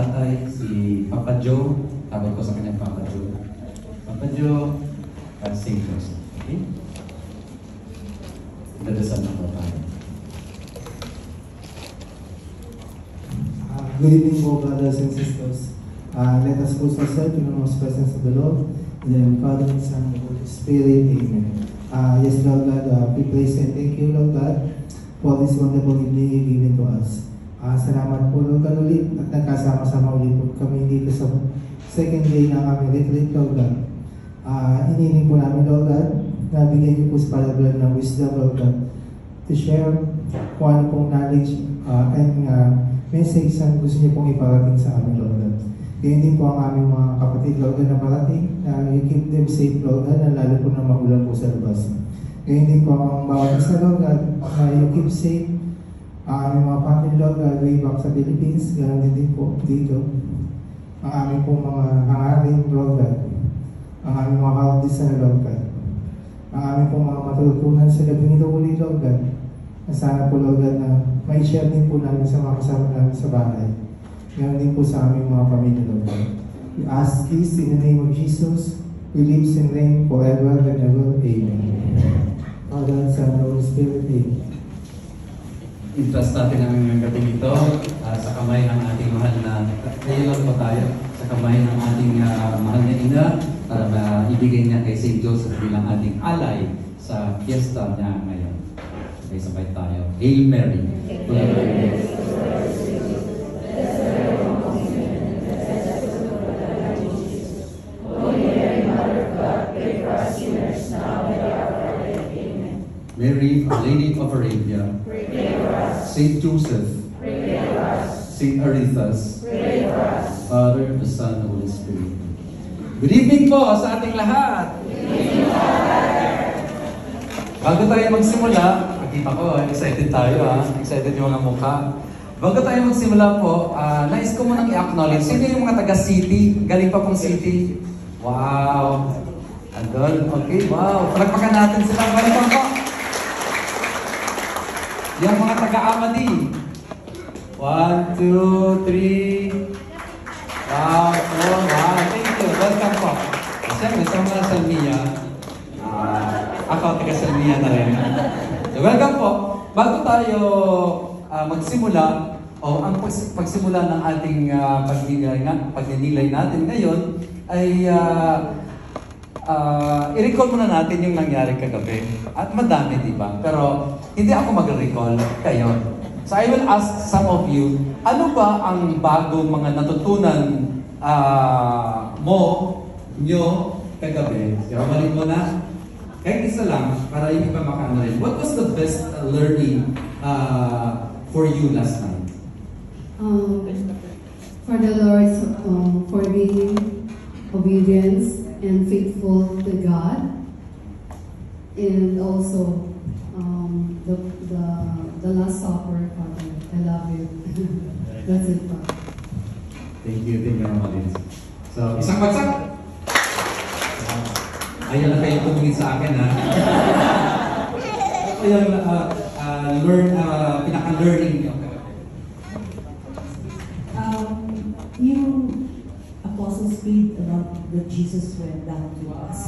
tatay, si Papa Joe. Tawag ko sa kanya Papa Joe. Papa Joe, St. Joseph. Okay? Dadasal na po tayo. Good evening po, brothers and sisters. Let us put ourselves in the most presence of the Lord, in the name of the Father, and Son, and the Holy Spirit. Amen. Yes, Lord God, we praise and thank you, Lord God, for this wonderful evening you given to us. Salamat po, Lord God, ulit at nagkasama-sama ulit po kami dito sa second day ng aming retreat, Lord God. Inihiling po namin, Lord God, na bigyan niyo po sa Padablad ng wisdom, Lord God, to share kung ano pong knowledge and message na gusto niyo pong iparating sa amin, Lord God. Ganyan din po ang aming mga kapatid, Lord God, na parating, na you keep them safe, Lord God, na lalo po na maulan po sa labas. Ganyan din po ang bawat isa, Lord God, na you keep safe ang aming mga family, Lord God, way back sa Philippines, ganyan din po dito. Ang aming po mga hangarin, Lord God, ang aming mga heart-desire, Lord God, ang aming po mga matutunan sa gabi nito uli, Lord God, na sana po, Lord God, na may share din po namin sa mga kasama namin sa bahay. Ganon din po sa aming mga pamilya, Lord God. We ask this in the name of Jesus, who lives and reigns forever and ever. Amen. Father, Son, and Holy Spirit. Amen. Entrust natin ang mga gabi ito sa kamay ng ating mahal na, kayo lang po tayo, sa kamay ng ating mahal na ina para ibigay niya kay St. Joseph bilang ating alay sa fiesta niya ngayon. Sabay tayo. Hail Mary. Mary, Our Lady of Arabia, Saint Joseph, Saint Arethusa, Father, the Son, the Holy Spirit. Good evening po sa ating lahat. Bago tayo magsimula, nakita ko, excited tayo excited yung mga mukha. Bago tayo magsimula po, nais ko munang i-acknowledge, sino yung mga taga-city? Galing pa pong city? Wow! Andun, okay, wow. Palagpakan natin sila. Balikan po. Yung mga taga-Amadi. 1, 2, 3. Wow, wow. Thank you. Welcome po. Siyempre, sa mga Salmia, ako taga-Salmia na rin. So, welcome po. Bago tayo magsimula, ang pagsimula ng ating pagninilay natin ngayon, ay i-recall muna natin yung nangyari kagabi. At madami, di ba? Pero hindi ako mag-recall, kayo. So I will ask some of you, ano ba ang bagong mga natutunan nyo kagabi? Pero balik mo na. Kahit isa lang, para yung iba makaano rin. What was the best learning for you last night? For the Lord, for being obedience and faithful to God, and also the Last Supper, Father. I love you. That's it, Father. Thank you, Mama. So, isang bagsak. Ayaw na kayo tumingin sa akin, ha? Yung pinaka-learning niyo. Yung Apostles' Creed about that Jesus went down to us.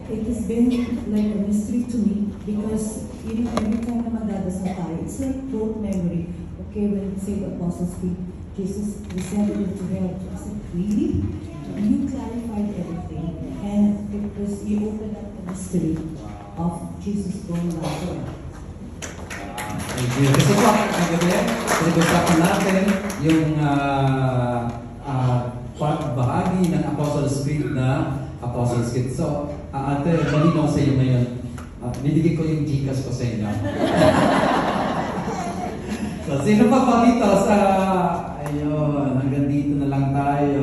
It has been like a mystery to me because, every time na magdadasal tayo, it's like rote memory. Okay, when we say the Apostles' Creed, Jesus descended into hell. I said, really? You clarified everything. And it was, you opened up the mystery of Jesus going down to hell. Thank you. Kasi po, kagabi, pinag-usapan natin yung bahagi ng Apostles' Creed na Apostles' Creed. So, ate, malinaw sa iyo ngayon. Bibigay ko yung Gcash ko sa inyo. So, sino pa dito sa... Ayun, hanggang dito na lang tayo.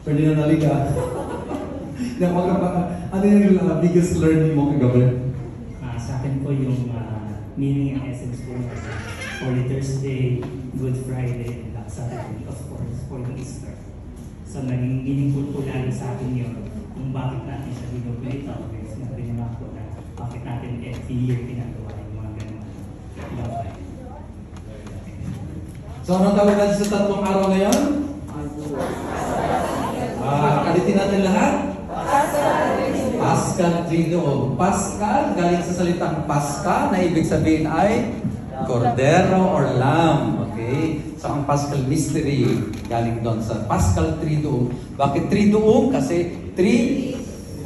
Pwede na naliga. Ano yung biggest learning mo kagabi? Sa akin po yung meaning and essence po ng Holy Thursday, Good Friday, and Black Saturday, of course, for the Easter. So naging meaningful po lalo sa akin yun kung bakit natin siya ginugulito. Sinabi niyo nga po na bakit natin every year ginagawa yung mga ganun. So So anong tawag natin sa tatlong araw na yun? Kalitin natin lahat. Paschal Triduum. Paschal, galing sa salitang Pascha, na ibig sabihin ay Cordero or Lamb. Okay? So ang Paschal Mystery, galing doon sa Paschal Triduum. Bakit Triduum? Kasi 3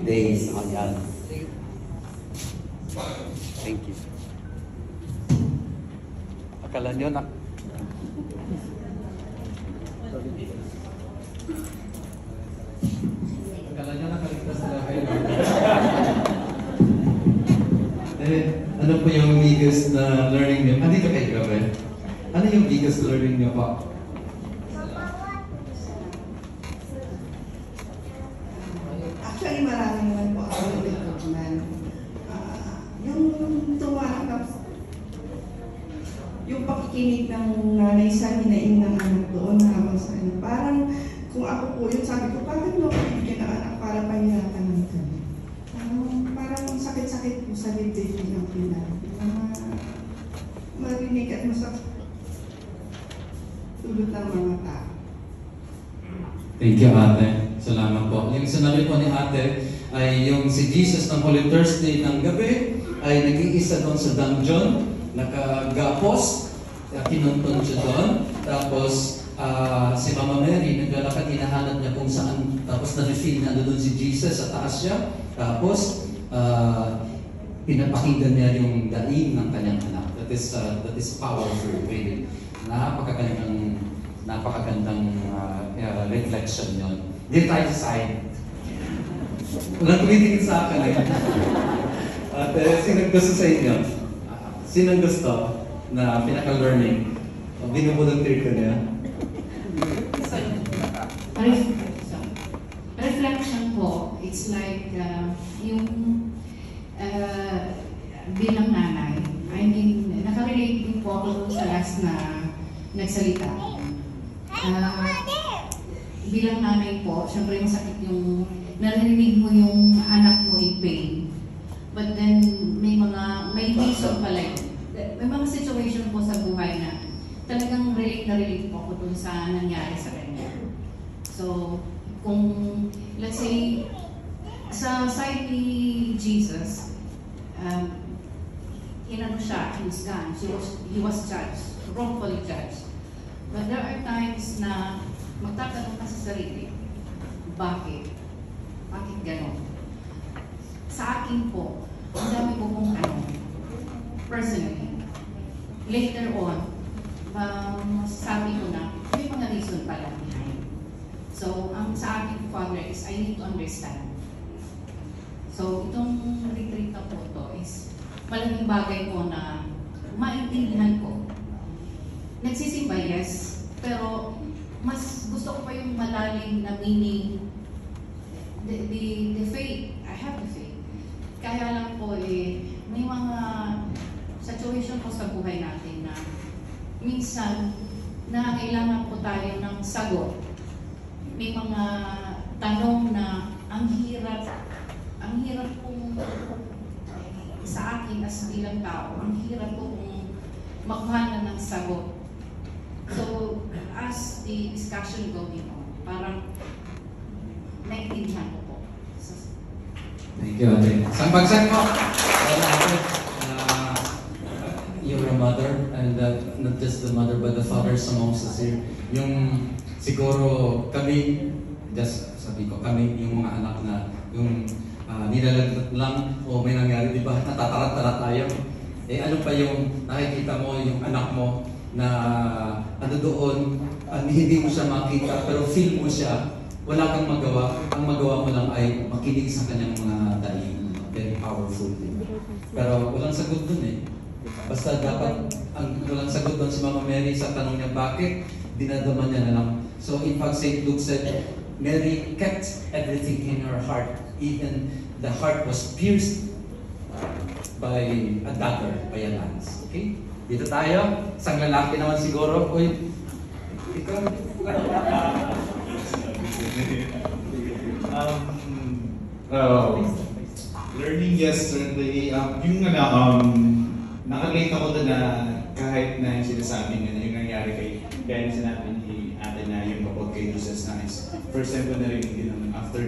days. Ayan. Thank you. Akala nyo na... Akala nyo nakaligtas na kayo. Ano po yung biggest na learning niyo? Andito kayo, Gabriel. Ano yung biggest learning niyo po? Actually, marami naman po ako natutunan. Yung tumahanap, yung pakikinig ng nanay sa hinaing ng anak doon habang sa ano. Parang kung ako po yun, sabi ko, bakit mo ako bigyan ng anak para pahirapan ng kami? Parang sakit-sakit po sa dibdib ng pinag. Marinig at masakit tulad ng mga tao. Thank you, Ate. Salamat po. Yung sinabi po ni Ate ay yung si Jesus ng Holy Thursday ng gabi ay nag-iisa doon sa dungeon, nakagapos, kinunton siya doon. Tapos si Mama Mary naglalakad, hinahanap niya kung saan. Tapos na-feel na doon si Jesus sa taas siya. Tapos pinapakinggan niya yung daing ng kanyang anak. That is powerful, really. Napakagandang reflection yun. Dito tayo sa side. Walang tumitingin sa akin eh. At sinong gusto sa inyo? Sinong gusto na pinaka-learning? Binubuluntir ko niya. Reflection po, it's like yung bilang nanay. I mean, nakarelate din po ako sa last na nagsalita. Bilang nanay po, syempre masakit yung narinig mo yung anak mo in pain. But then, may reason pala yun. May mga situation po sa buhay na talagang relate na relate po ako dun sa nangyari sa kanya. So, kung, let's say, sa side ni Jesus, inano siya, he was gone. He was judged, wrongfully judged. But there are times na magtatanong ka sa sarili, bakit? Bakit ganon? Sa akin po, ang dami ko pong personally. Later on, sabi ko na, may mga reason pala behind. So, ang sa akin, Father, is I need to understand. So, itong retreat na po to is malaking bagay po na maintindihan ko. Nagsisimba, yes, pero mas gusto ko pa yung malalim na meaning, the faith. I have the faith. Kaya lang po may mga situation po sa buhay natin na minsan na kailangan po tayo ng sagot. May mga tanong na ang hirap pong sa akin as ilang tao, ang hirap pong makuha ng sagot. So, as the discussion going on, parang naintindihan ko po. Thank you, Ate. Sampagsan mo! You're a mother, and not just the mother, but the fathers amongst us here. Yung siguro kami, just sabi ko, kami yung mga anak na yung nilalagdat lang o may nangyari, di ba? Natatarat-tarat tayo. Ano pa yung nakikita mo, yung anak mo na ano doon, hindi mo siya makita, pero feel mo siya, wala kang magawa. Ang magawa mo lang ay makinig sa kanyang mga daing. Very powerful din. Pero walang sagot dun eh. Basta dapat, ang walang sagot doon si Mama Mary sa tanong niya, bakit? Dinadama niya na lang. So in fact, St. Luke said, Mary kept everything in her heart. Even the heart was pierced by a dagger, by a lance. Okay? Dito tayo. Isang lalaki naman siguro. Uy, ikaw. Learning yesterday, yung nakarelate ako doon na kahit na yung sinasabi niya na yung nangyari nangyari kaya sinabi ni ate na yung kapag kay Jesus na is first time ko narinig din after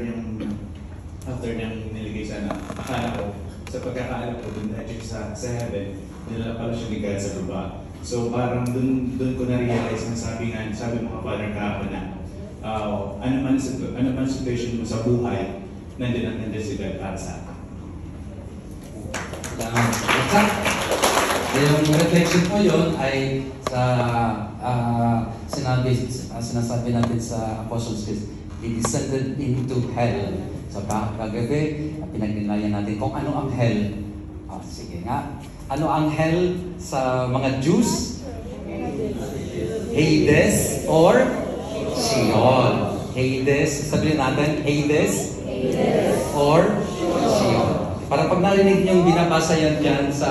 niyang niligay sana. Akala ko, sa pagkakaalam ko, dun dahil sa heaven, nila pala siya ni God sa baba. So parang dun ko na-realize na sabi mga father kahapon na ano man situation mo sa buhay, nandiyan si God para sa atin. Yung reflection po yun ay sa sinasabi natin sa Apostles' Creed, He descended into hell. So kagabi, pinagnilayan natin kung ano ang hell. Sige nga. Ano ang hell sa mga Jews? Hades or Sheol. Hades, sabihin natin, Hades or Sheol. Para pag narinig niyong binabasa yan dyan sa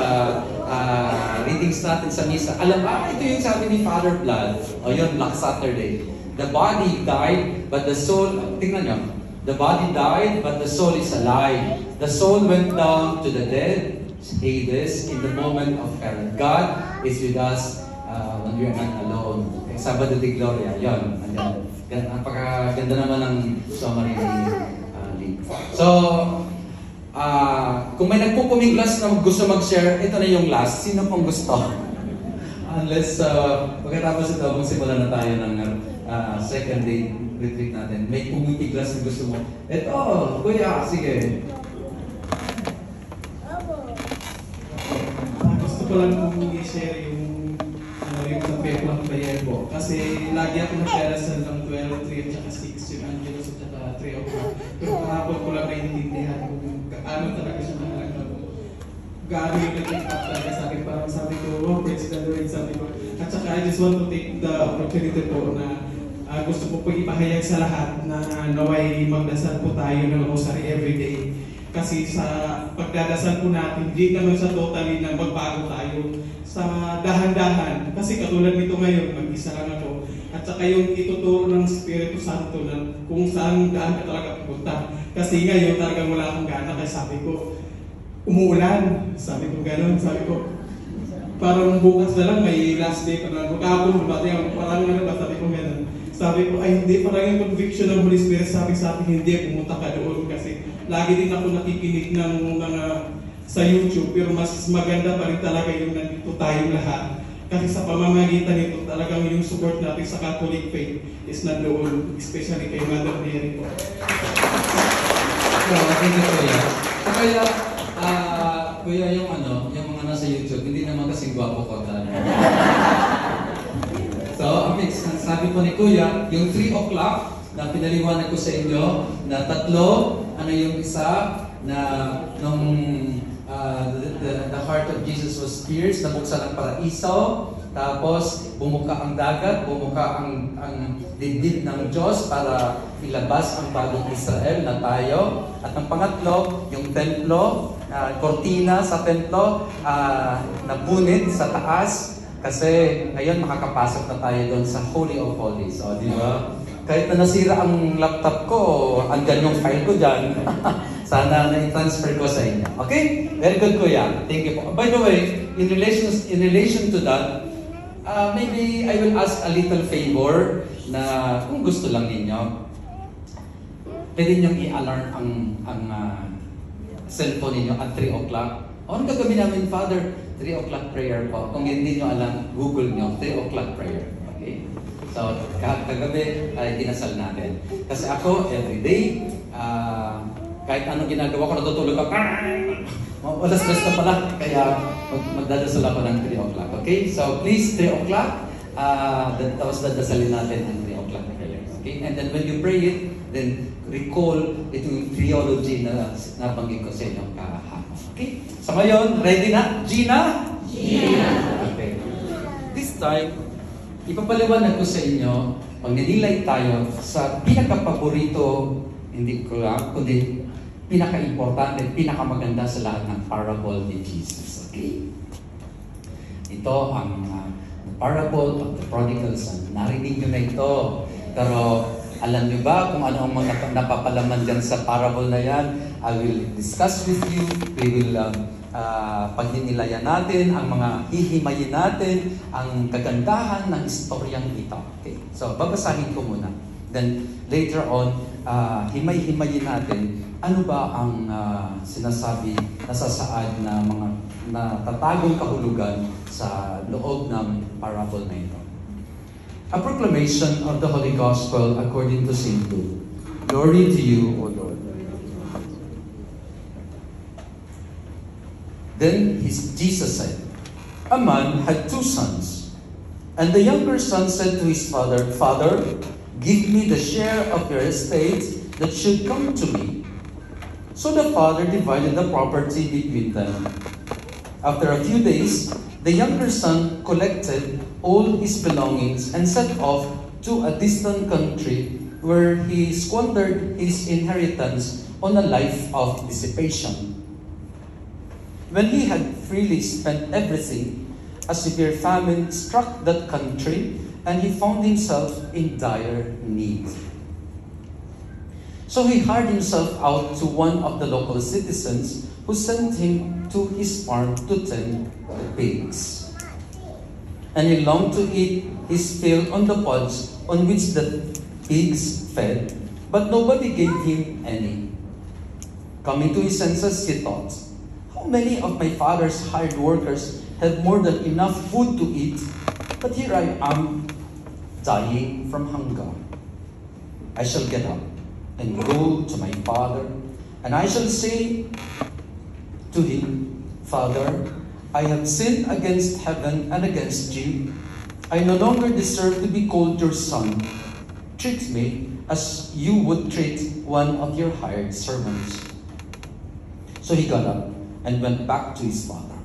readings natin sa misa, alam ito yung sabi ni Father Blood, o yun, last Saturday. The body died, but the soul, tingnan niyo, the body died, but the soul is alive. The soul went down to the dead, Hades, in the moment of hell. God is with us when we are not alone. Sabado de Gloria, yun. Napakaganda naman ng summary ni So, kung may nagpupuminglas na gusto mag-share, ito na yung last. Sino pong gusto? Unless, pagkatapos ito, magsimula na tayo ng second day retreat natin. May pumipiglas na gusto mo. Ito, kuya, sige. Gusto ko lang kong i-share yung peplang prayer po. Kasi lagi ako nagdarasal ng 12, 3 at saka 6 yung Angelus at saka 3 o'clock. Pero kahapon ko lang naiintindihan kung ano talaga siya mahalaga po. Gaano yung nag-impact talaga sa akin. Parang sabi ko, oh, praise the Lord, sabi ko. At saka I just want to take the opportunity po na gusto ko po ipahayag sa lahat na naway magdasal po tayo ng rosary everyday. Kasi sa pagdadasal po natin, hindi naman sa totally na magbago tayo. Sa dahan-dahan, kasi katulad nito ngayon, mag-isa lang ako. At saka yung ituturo ng Espiritu Santo na kung saan daan ka talaga pupunta. Kasi ngayon talagang wala akong gana, kaya sabi ko, umuulan. Sabi ko gano'n, sabi ko, parang bukas na lang, may last day pa na. Kapon, parang ano ba, sabi ko gano'n. Sabi ko, ay hindi, parang yung conviction ng Holy Spirit, sabi sa akin, hindi, pumunta ka doon. Kasi lagi din ako nakikinig ng mga sa YouTube, pero mas maganda pa rin talaga yung nandito tayong lahat. Kasi sa pamamagitan nito, talagang yung support natin sa Catholic faith is nandoon, especially kay Mother Mary po. Thank you, Kuya. Kaya, Kuya, yung mga nasa YouTube, hindi naman kasing gwapo ko talaga. So, sabi po ni Kuya, yung 3 o'clock na pinaliwanag ko sa inyo, na 3, yung isa, na nung the heart of Jesus was pierced, nabuksan ang paraiso, tapos bumuka ang dagat, bumuka ang dibdib ng Diyos para ilabas ang bagong Israel na tayo. At ang pangatlo, yung templo, kortina sa templo, napunit sa taas, kasi ngayon makakapasok na tayo doon sa Holy of Holies. O, di ba? Kahit na nasira ang laptop ko, andyan yung file ko dyan. Sana na-transfer ko sa inyo. Okay? Very good, Kuya. Thank you po. By the way, in relation to that, maybe I will ask a little favor na kung gusto lang ninyo, pwede niyong i-alarm ang cellphone ninyo at 3 o'clock. O, ano gagawin namin, Father? 3 o'clock prayer po. Kung hindi nyo alam, Google nyo, 3 o'clock prayer. Okay? So, kagabi ay dinasal natin. Kasi ako, everyday, kahit anong ginagawa ko, natutulog ako, alas-alas na pala, kaya magdadasal ako ng 3 o'clock. Okay? So, please, 3 o'clock, tapos dadasalin natin ang 3 o'clock prayer. Okay? And then when you pray it, then recall itong theology na nabanggit ko sa inyong kahapon. Okay? So ngayon, ready na? Gina? Gina! Okay. This time, ipapaliwanag ko sa inyo, pag nilay tayo sa pinaka-paborito, hindi ko lang, kundi pinaka-importante, pinaka-maganda sa lahat ng parable ni Jesus. Okay? Ito ang parable of the prodigal son. Narinig nyo na ito. Pero alam niyo ba kung ano ang mga napapalaman dyan sa parable na yan? I will discuss with you. We will pagninilayan natin, ang mga hihimayin natin, ang kagandahan ng istoryang ito. Okay? So, babasahin ko muna. Then, later on, himay-himayin natin ano ba ang sinasabi, nasasaad na mga natatagong kahulugan sa loob ng parable na ito. A proclamation of the Holy Gospel according to St. Luke. Glory to you, O Lord. Then Jesus said, a man had 2 sons, and the younger son said to his father, Father, give me the share of your estate that should come to me. So the father divided the property between them. After a few days, the younger son collected all his belongings and set off to a distant country where he squandered his inheritance on a life of dissipation. When he had freely spent everything, a severe famine struck that country, and he found himself in dire need. So he hired himself out to one of the local citizens, who sent him to his farm to tend the pigs. And he longed to eat his fill on the pods on which the pigs fed, but nobody gave him any. Coming to his senses, he thought, how many of my father's hired workers have more than enough food to eat, but here I am, dying from hunger. I shall get up and go to my father, and I shall say to him, Father, I have sinned against heaven and against you. I no longer deserve to be called your son. Treat me as you would treat one of your hired servants. So he got up and went back to his father.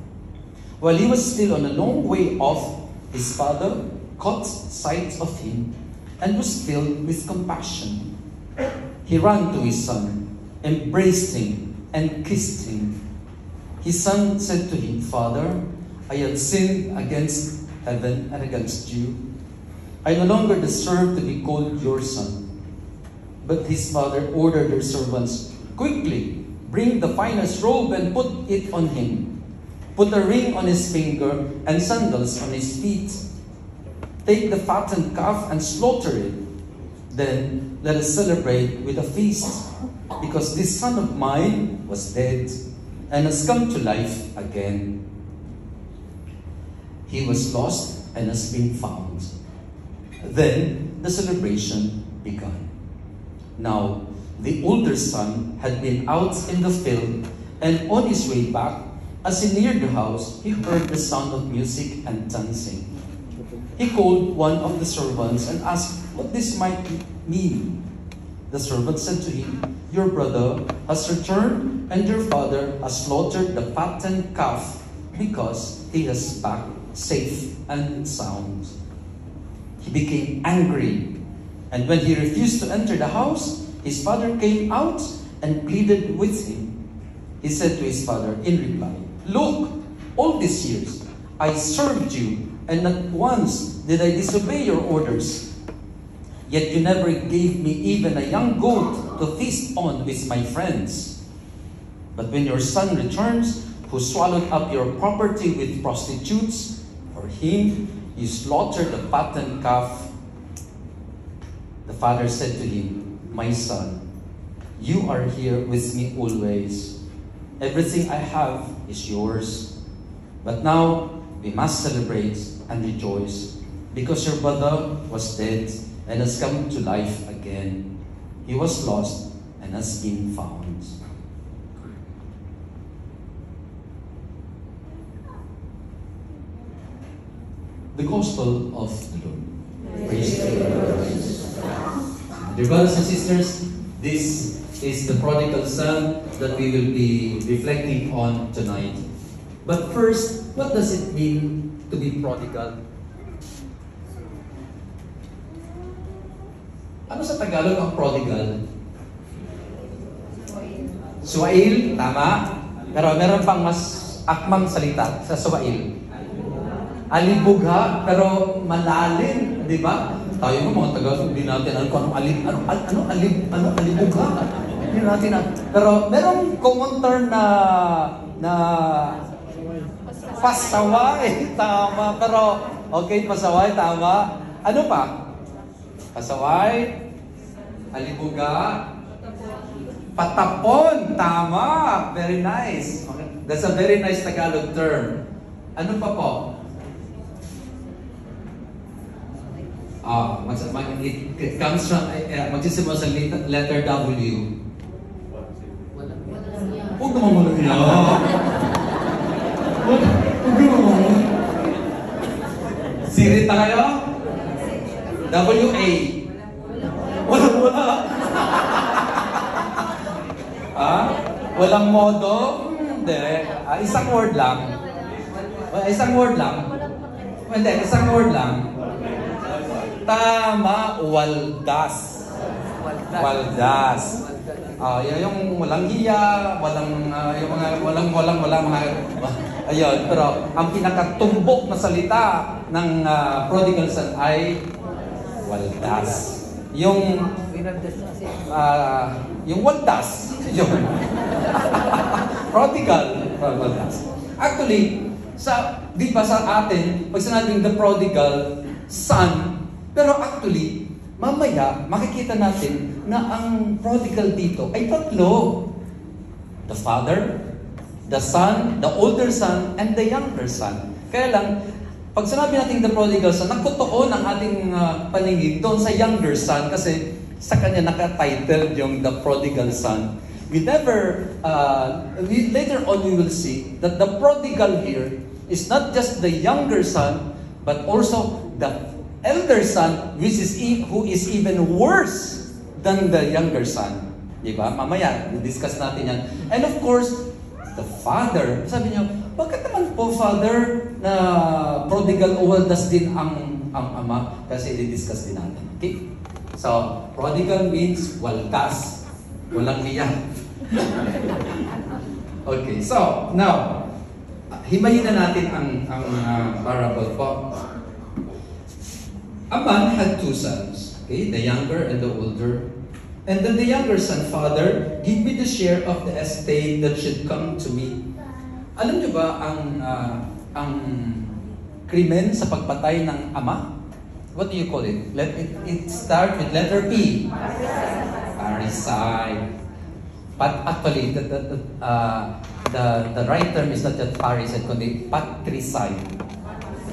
While he was still on a long way off, his father caught sight of him and was filled with compassion. He ran to his son, embraced him, and kissed him. His son said to him, Father, I have sinned against heaven and against you. I no longer deserve to be called your son. But his father ordered their servants, quickly, bring the finest robe and put it on him. Put a ring on his finger and sandals on his feet. Take the fattened calf and slaughter it. Then let us celebrate with a feast, because this son of mine was dead and has come to life again. He was lost and has been found. Then the celebration began. Now the older son had been out in the field, and on his way back, as he neared the house, he heard the sound of music and dancing. He called one of the servants and asked what this might mean. The servant said to him, Your brother has returned, and your father has slaughtered the fattened calf, because he is back safe and sound. He became angry, and when he refused to enter the house, his father came out and pleaded with him. He said to his father in reply, Look, all these years I served you, and not once did I disobey your orders. Yet you never gave me even a young goat to feast on with my friends. But when your son returns, who swallowed up your property with prostitutes, for him you slaughtered the fattened calf. The father said to him, My son, you are here with me always. Everything I have is yours. But now we must celebrate and rejoice, because your brother was dead and has come to life again. He was lost and has been found. The Gospel of the Lord. Praise to the Lord Jesus Christ. Dear brothers and sisters, this is the prodigal son that we will be reflecting on tonight. But first, what does it mean to be prodigal? Ano sa Tagalog ang prodigal? Suwail, tama. Pero meron pang mas akmang salita sa suwail. Alibugha, pero malalim, di ba? Tayo ng mga Tagalog, hindi natin alam kung alibugha. Hindi natin alam. Pero merong common term na na pasaway. Tama. Pero, okay, pasaway, tama. Ano pa? Pasaway, alibuga, patapon. Tama. Very nice. Okay. That's a very nice Tagalog term. Ano pa po? It comes from, magsisimula sa letter W. Huwag naman mo na. Huwag naman. Sirit na kayo? W-A. Wala. Walang modo? Hindi. Isang word lang. Isang word lang. Hindi, isang word lang. Tama, waldas. Waldas. Yung walang hiya, yung mga walang mga ayun, pero ang pinakatumbok na salita ng prodigal son ay waldas. Yung waldas, yung prodigal, waldas. Actually, di ba sa atin, pag sinabing the prodigal son, pero actually, mamaya, makikita natin na ang prodigal dito ay tatlo. The father, the son, the older son, and the younger son. Kaya lang, pag sinabi natin the prodigal son, nagkutuon ang ating paningin doon sa younger son kasi sa kanya naka-titled yung the prodigal son. Later on we will see that the prodigal here is not just the younger son, but also the elder son, who is even worse than the younger son. Diba? Mamaya, discuss natin yan. And of course, the father. Sabi niyo, bakit naman po, father, na prodigal o waldas din ang ama? Kasi i-discuss din natin. Okay? So, prodigal means waldas. Walang hiya. Okay, so, now, himayin na natin ang parable po. A man had two sons, okay, the younger and the older. And then the younger son, Father, give me the share of the estate that should come to me. Alam niyo ba ang krimen sa pagpatay ng ama? What do you call it? It starts with letter P. Parricide. But actually, the right term is not just parricide, kundi patricide.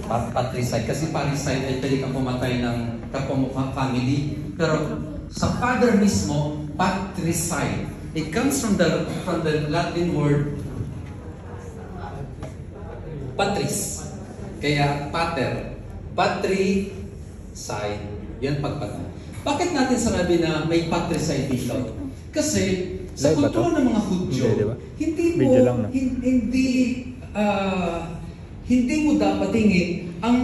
Patricide. Kasi parricide ay pwede kang pumatay ng kapwa family. Pero sa father mismo, patricide. It comes from the Latin word patris. Kaya pater. Patricide. Yan pagpatay. Bakit natin sinabi na may patricide dito? Kasi sa kultura ng mga Hudyo, hindi mo dapat tingin ang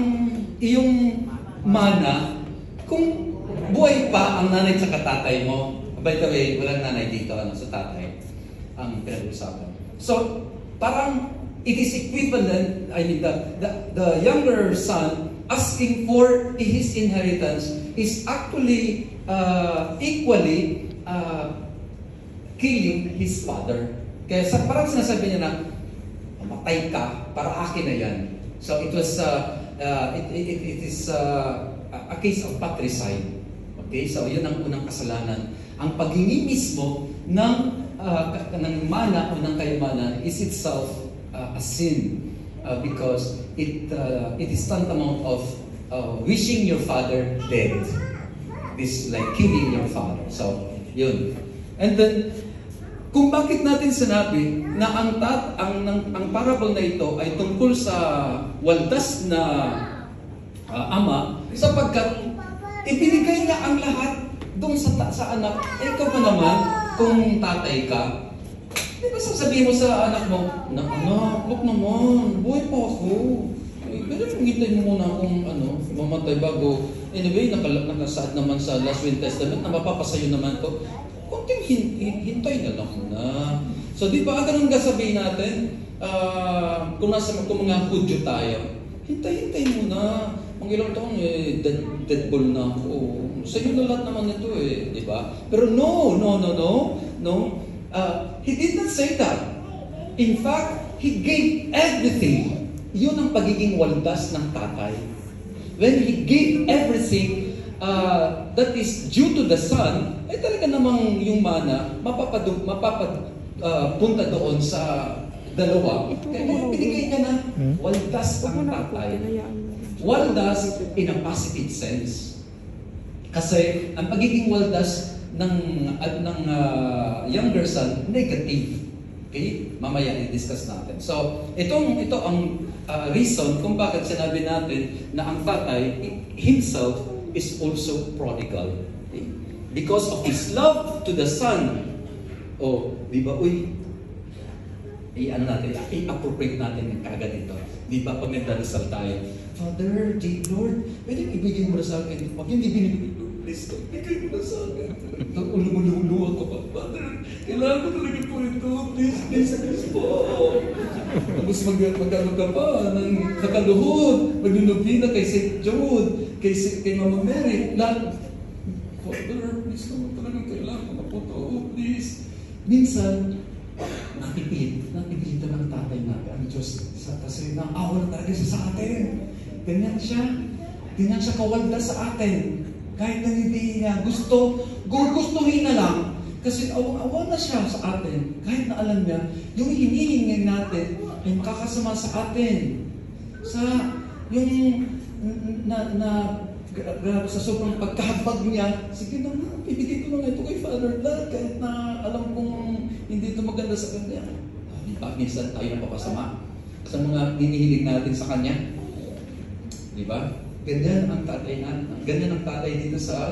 iyong mana kung buhay pa ang nanay sa katatay mo. By the way, walang nanay dito sa tatay ang pinag-usapan. So, parang it is equivalent, the younger son asking for his inheritance is actually equally killing his father. Kaya parang sinasabi niya na, matay ka, para akin na yan. So it was, it is a case of patricide. Okay, so yun ang unang kasalanan. Ang paghingi mismo ng mana o ng kayamanan is itself a sin because it is tantamount of wishing your father dead. This is like killing your father. So yun. And then, kung bakit natin sinabi na ang parable na ito ay tungkol sa waldas na ama, sapagkat ibinigay niya ang lahat doon sa anak. Ikaw pa naman, kung tatay ka, di ba sasabihin mo sa anak mo, anak, wag naman, buhay pa ako. Pero hingitin mo muna akong mamatay bago. Anyway, nakasaad naman sa Last Will Testament na mapapasayo naman ko. Kunting hintay na lang muna. So di ba, ganun nga sabihin natin, kung mga Hudyo tayo, hintay muna. Ang ilang taon, dead ball na ako. Sa'yo na lahat naman ito di ba? Pero no. He did not say that. In fact, He gave everything. Yun ang pagiging waldas ng tatay. When He gave everything that is due to the Son, ay talaga namang yung mana mapapunta doon sa dalawa. Kaya binigay niya na waldas ang tatay. Waldas in a positive sense. Kasi ang pagiging waldas ng younger son, negative. Okay? Mamaya i-discuss natin. So, ito ang reason kung bakit sinabi natin na ang tatay himself is also prodigal. Okay? Because of his love to the son. O, di ba, i-appropriate natin kagad ito. Di ba, pag nagdarasal tayo, Father, Lord, pwede ibigay mo na sa akin. Pag hindi binibigay, please, ibigay mo na sa akin. Ulumulo ako pa, Father. Kailangan ko talaga po ito. Please po. Tapos magkano ka pa ng nakaluhod, maglulubina kay St. Jude, kay Mama Mary. Father, please naman talaga kailangan ko na po ito. Please. Minsan, napipilit na ng tatay natin ang Diyos kasi naawa na talaga siya sa atin. Ganyan siya kawalda sa atin. Kahit na hindi niya gustuhin na lang kasi awa na siya sa atin. Kahit na alam niya, yung hinihingi natin ay makakasama sa atin. Sa sobrang pagkahabag niya, sige na nga, ibigay ko na ito kay Father Dad kahit na alam kong hindi ito maganda sa kanya. Minsan tayo napapasama sa mga hinihiling natin sa kanya. Di ba? Ganyan ang tatay natin. Ganyan ang tatay dito sa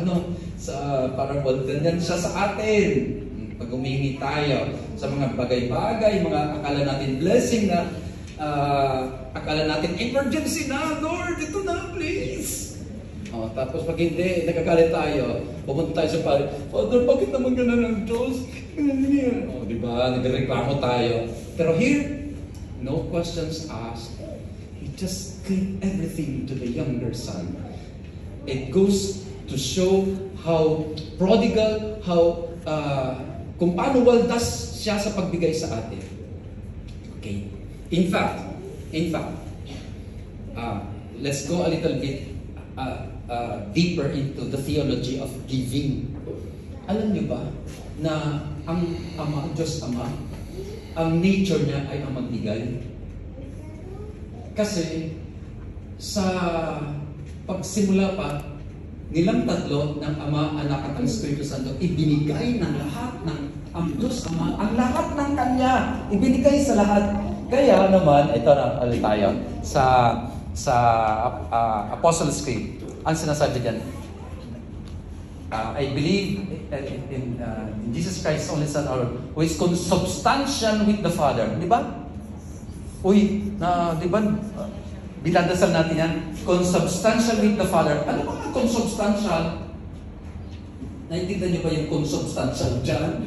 parable. Ganyan siya sa atin. Pag humingi tayo sa mga bagay-bagay, mga akala natin blessing na akala natin emergency na, Lord, ito na, please. Tapos pag hindi, nagkakalit tayo, pumunta tayo sa Father, bakit naman gano'n ng Diyos? Di ba? Nagreklamo tayo. Pero here, no questions asked. He just gave everything to the younger son. It goes to show how prodigal, kung paano waldas siya sa pagbigay sa atin. Okay. In fact, let's go a little bit deeper into the theology of giving. Alam niyo ba na ang Diyos Ama, ang nature niya ay ang magbigay? Kasi sa pagsimula pa, nilang tatlo ng Ama, Anak at ang Espiritu Santo, ibinigay ng lahat ng ang Diyos Ama, ang lahat ng Kanya, ibinigay sa lahat. Kaya naman, ito na ulit tayo, sa Apostles' Creed, ang sinasabi dyan, I believe in Jesus Christ, only Son, who is consubstantial with the Father. Di ba? Di ba? Binadasal natin yan. Consubstantial with the Father. Ano ba ang consubstantial? Naintindihan niyo ba yung consubstantial dyan?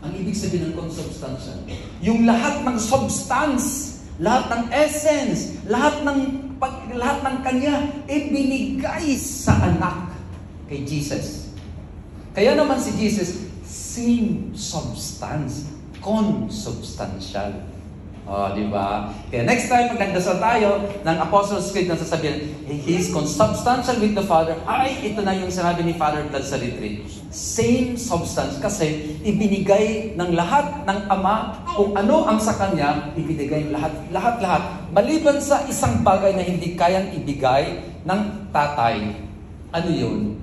Ang ibig sabihin ng consubstantial, yung lahat ng substance, lahat ng essence, lahat ng Kanya, ibinigay sa anak kay Jesus. Kaya naman si Jesus, same substance, consubstantial. Di ba? Kaya next time, pag nagdasal tayo ng Apostles' Creed na sasabihin, He is consubstantial with the Father. Ito na yung sinabi ni Father Blood sa retreat. Same substance. Kasi ibinigay ng lahat ng Ama, kung ano ang sa Kanya, ibinigay lahat. Maliban sa isang bagay na hindi kayang ibigay ng tatay. Ano yun?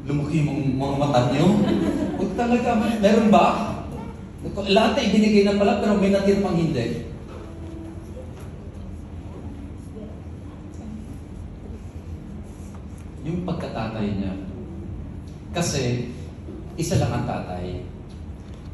Lumaki yung mga mata nyo? Huwag talaga, meron ba? Lahat na ibinigay na pala, pero may natin pang hindi. Yung pagkatatay niya. Kasi, isa lang ang tatay.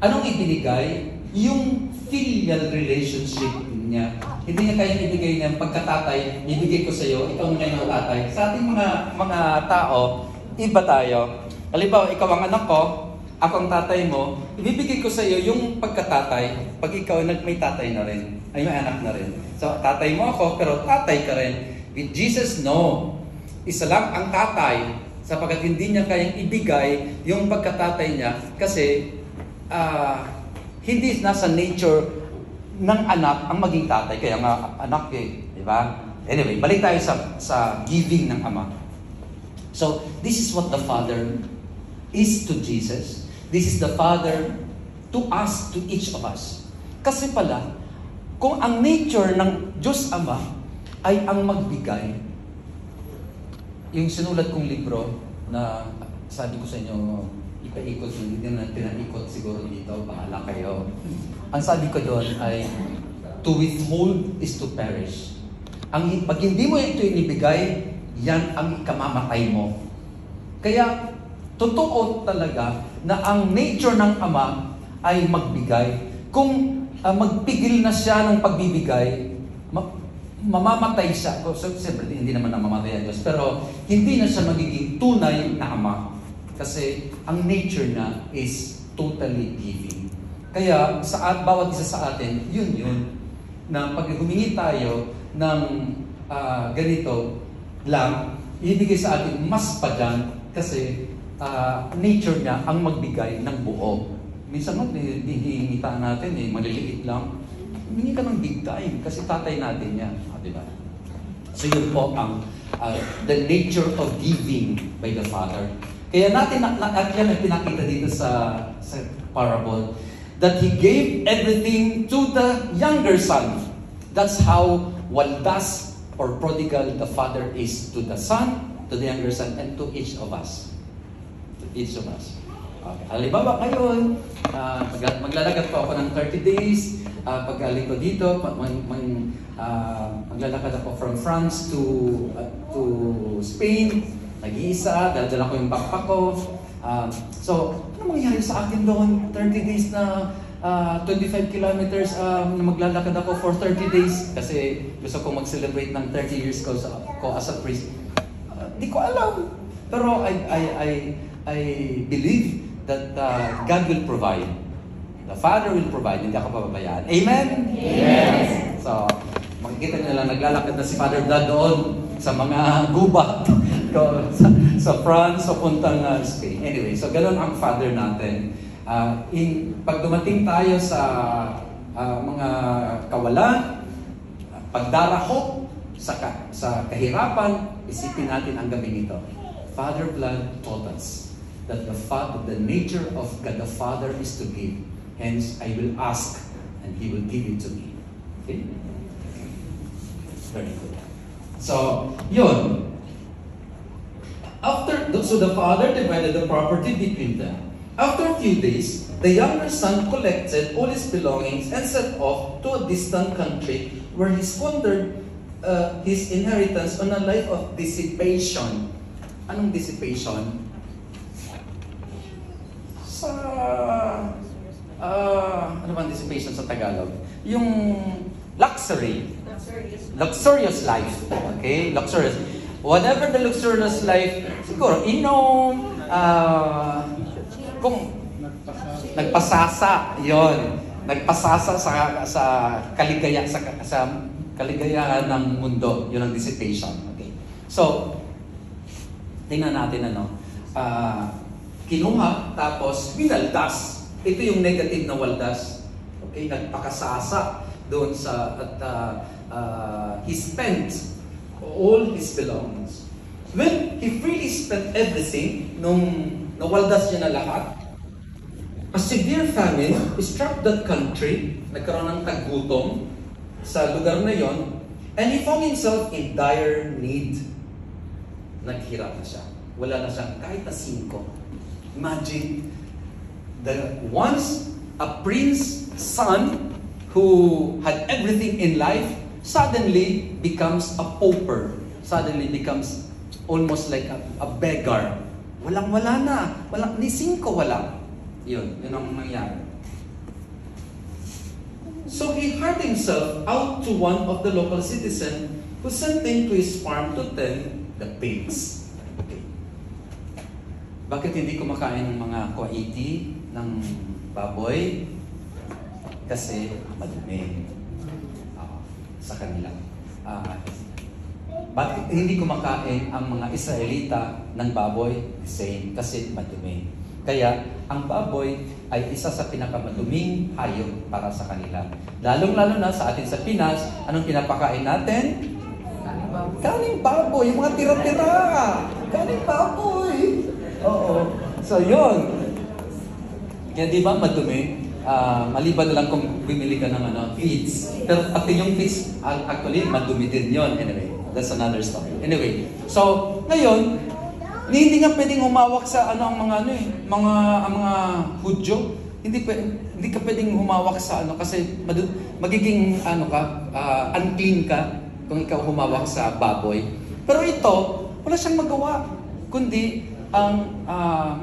Anong ibinigay? Yung filial relationship niya. Hindi niya kayang ibigay ng pagkatatay, ibigay ko sa iyo, ikaw na yung tatay. Sa ating mga tao, iba tayo. Halimbawa, ikaw ang anak ko, ako ang tatay mo, ibibigay ko sa iyo yung pagkatatay pag ikaw may tatay na rin, ay may anak na rin. So, tatay mo ako, pero tatay ka rin. With Jesus, no. Isa lang ang tatay. Sapagkat hindi niya kayang ibigay yung pagkatatay niya kasi hindi nasa nature ng anak ang maging tatay. Kaya nga anak di ba? Anyway, balik tayo sa giving ng ama. So, this is what the Father is to Jesus. This is the Father to us, to each of us. Kasi pala, kung ang nature ng Diyos Ama ay ang magbigay, yung sinulat kong libro na sabi ko sa inyo, ipaikot, hindi na pinaikot siguro dito, bahala kayo. Ang sabi ko doon ay, to withhold is to perish. Pag hindi mo ito inibigay, yan ang ikamamatay mo. Kaya, totoo talaga na ang nature ng Ama ay magbigay. Kung magpigil na siya ng pagbibigay, mamamatay siya. So, siyempre, hindi naman namamatay ang Diyos. Pero, hindi na siya magiging tunay na ama. Kasi, ang nature na is totally giving. Kaya, bawat isa sa atin, yun. Na pag humingi tayo ng ganito lang, ibigay sa atin mas pa dyan. Kasi, nature niya ang magbigay ng buo. Minsan hihingita natin maliliit lang. Humingi ka ng big time kasi tatay natin yan. Diba? So yun po ang the nature of giving by the Father. Kaya natin yan ang pinakita dito sa parable. That He gave everything to the younger son. That's how waldas or prodigal the Father is to the son, to the younger son, and to each of us. To each of us. Okay. Halimbawa ngayon, maglalagat po ako ng 30 days. Pag-aling ko dito, maglalakad ako from France to Spain. Nag-iisa, dala ko yung backpack ko. So, ano mangyayari sa akin doon? 30 days na 25 kilometers na maglalakad ako for 30 days kasi gusto ko mag-celebrate ng 30 years ko as a priest. Di ko alam. Pero I believe that God will provide. The Father will provide. Hindi ako pababayaan. Amen? Yes! So, makikita nyo lang, naglalakad na si Father Vlad doon sa mga gubat sa France, sa puntang Spain. Anyway, so ganun ang Father natin. Pag dumating tayo sa mga kawalan, pagdarahok sa kahirapan, isipin natin ang gabi nito. Father Vlad taught us that the nature of God the Father is to give. Hence, I will ask and He will give it to me. Okay? Very good. So, yun. So the father divided the property between them. After a few days, the younger son collected all his belongings and set off to a distant country where he squandered his inheritance on a life of dissipation. Anong dissipation? Ano bang dissipation sa Tagalog? Yung luxurious life. Okay? Luxurious. Whatever the luxurious life, siguro, kung nagpasasa, yon, nagpasasa sa kaligayahan ng mundo, yun ang dissipation. Okay? So, tingnan natin kinuha, tapos winaldas. Ito yung negative na waldas. Okay? Nagpakasasa doon he spent all his belongings. When he freely spent everything, nung nawaldas niya na lahat, a severe famine struck that country, nagkaroon ng taggutom sa lugar na yon, and he found himself in dire need. Naghirap na siya. Wala na siya kahit na 5. Imagine, once a prince's son who had everything in life suddenly becomes a pauper. Suddenly becomes almost like a beggar. Walang-wala na. Ni 5 wala. Yun ang nangyari. So he hired himself out to one of the local citizens who sent him to his farm to tend the pigs. Okay. Bakit hindi kumakain ng mga kwaiti, ng baboy? Kasi madumi sa kanila. Bakit hindi kumakain ang mga Israelita ng baboy? Same, kasi madumi. Kaya, ang baboy ay isa sa pinakamaduming hayop para sa kanila. Lalong-lalo na sa atin sa Pinas, anong pinapakain natin? Kaning baboy, yung mga tira-tira. Kaning baboy. Oo. So, yun. Kaya di ba madumi? Maliban na lang kung bumili ka ng feeds. Pero pati yung feeds, actually, madumi din yun. Anyway, that's another story. Anyway, so, ngayon, hindi nga pwedeng humawak sa ang mga Hudyo. Hindi ka pwedeng humawak sa kasi magiging unclean ka kung ikaw humawak sa baboy. Pero ito, wala siyang magawa kundi ang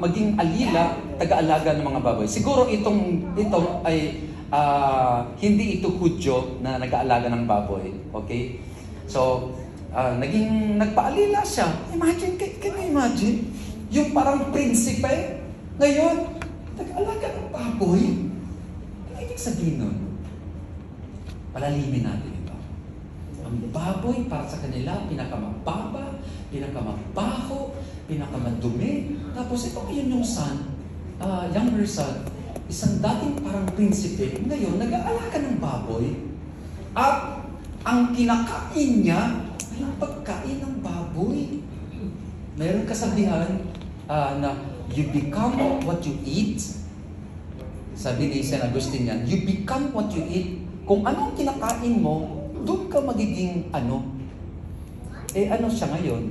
maging alila, taga-alaga ng mga baboy. Siguro itong ay hindi ito Hudyo na nag-aalaga ng baboy. Okay? So, nagpaalila siya. Imagine, can you imagine? Yung parang prinsipe, ngayon, nag-alaga ng baboy. Ano ibig sabihin nun? Palalimin natin ito. Ang baboy para sa kanila, pinakamababa, pinakamabaho, pinakamadumi. Tapos ito ngayon yung son, younger son, isang dating parang prinsipe, ngayon nag-aalaga ng baboy. At ang kinakain niya, ang pagkain ng baboy. Mayroong kasabihan na you become what you eat. Sabi ni St. Agustin yan, you become what you eat. Kung anong kinakain mo, doon ka magiging ano. Ano siya ngayon?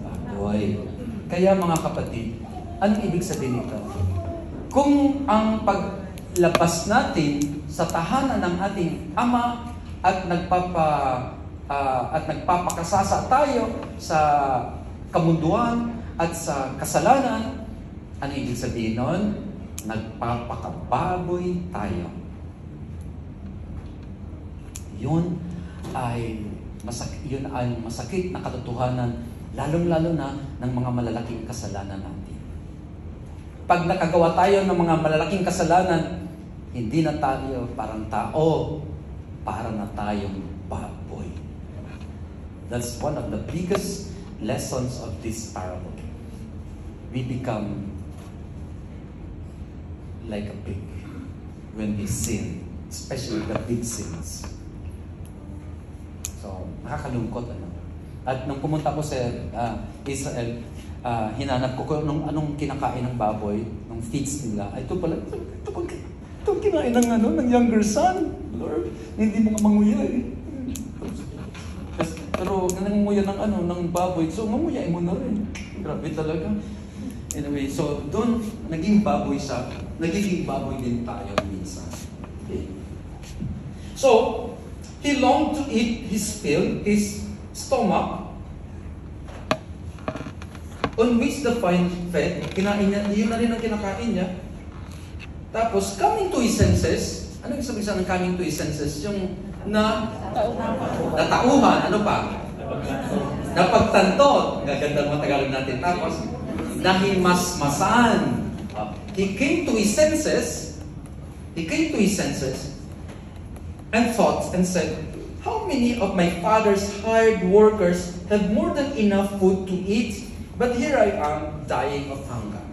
Baboy. Kaya mga kapatid, anong ibig sabihin nito? Kung ang paglabas natin sa tahanan ng ating Ama at nagpapakasasa tayo sa kamunduan at sa kasalanan, ano ibig sabihin nun? Nagpapakababoy tayo. Yun ay masakit na katotohanan, lalong-lalo na ng mga malalaking kasalanan natin. Pag nakagawa tayo ng mga malalaking kasalanan, hindi na tayo parang tao, para na tayong baboy. That's one of the biggest lessons of this parable. We become like a pig when we sin, especially the big sins. So, nakakalungkot At nung pumunta ko sa Israel, hinanap ko kung anong kinakain ng baboy, ng feeds nila. Ito pala, ito kinain ng younger son. Lord, hindi mo manguya Pero nangunguya ng baboy, so manguyain mo na rin. Grabe talaga. Anyway, so doon, naging baboy din tayo minsan. Okay. So, he longed to eat his fill, his stomach, on which the vine fed. Kinain niya, yun na rin ang kinakain niya. Tapos, coming to his senses, ano yung sabihin ng coming to his senses? Yung natauhan, ano pa? Napagtanto. Gaganda mga Tagalog natin. Tapos, nahimasmasan. He came to his senses and thought and said, how many of my father's hired workers have more than enough food to eat, but here I am dying of hunger.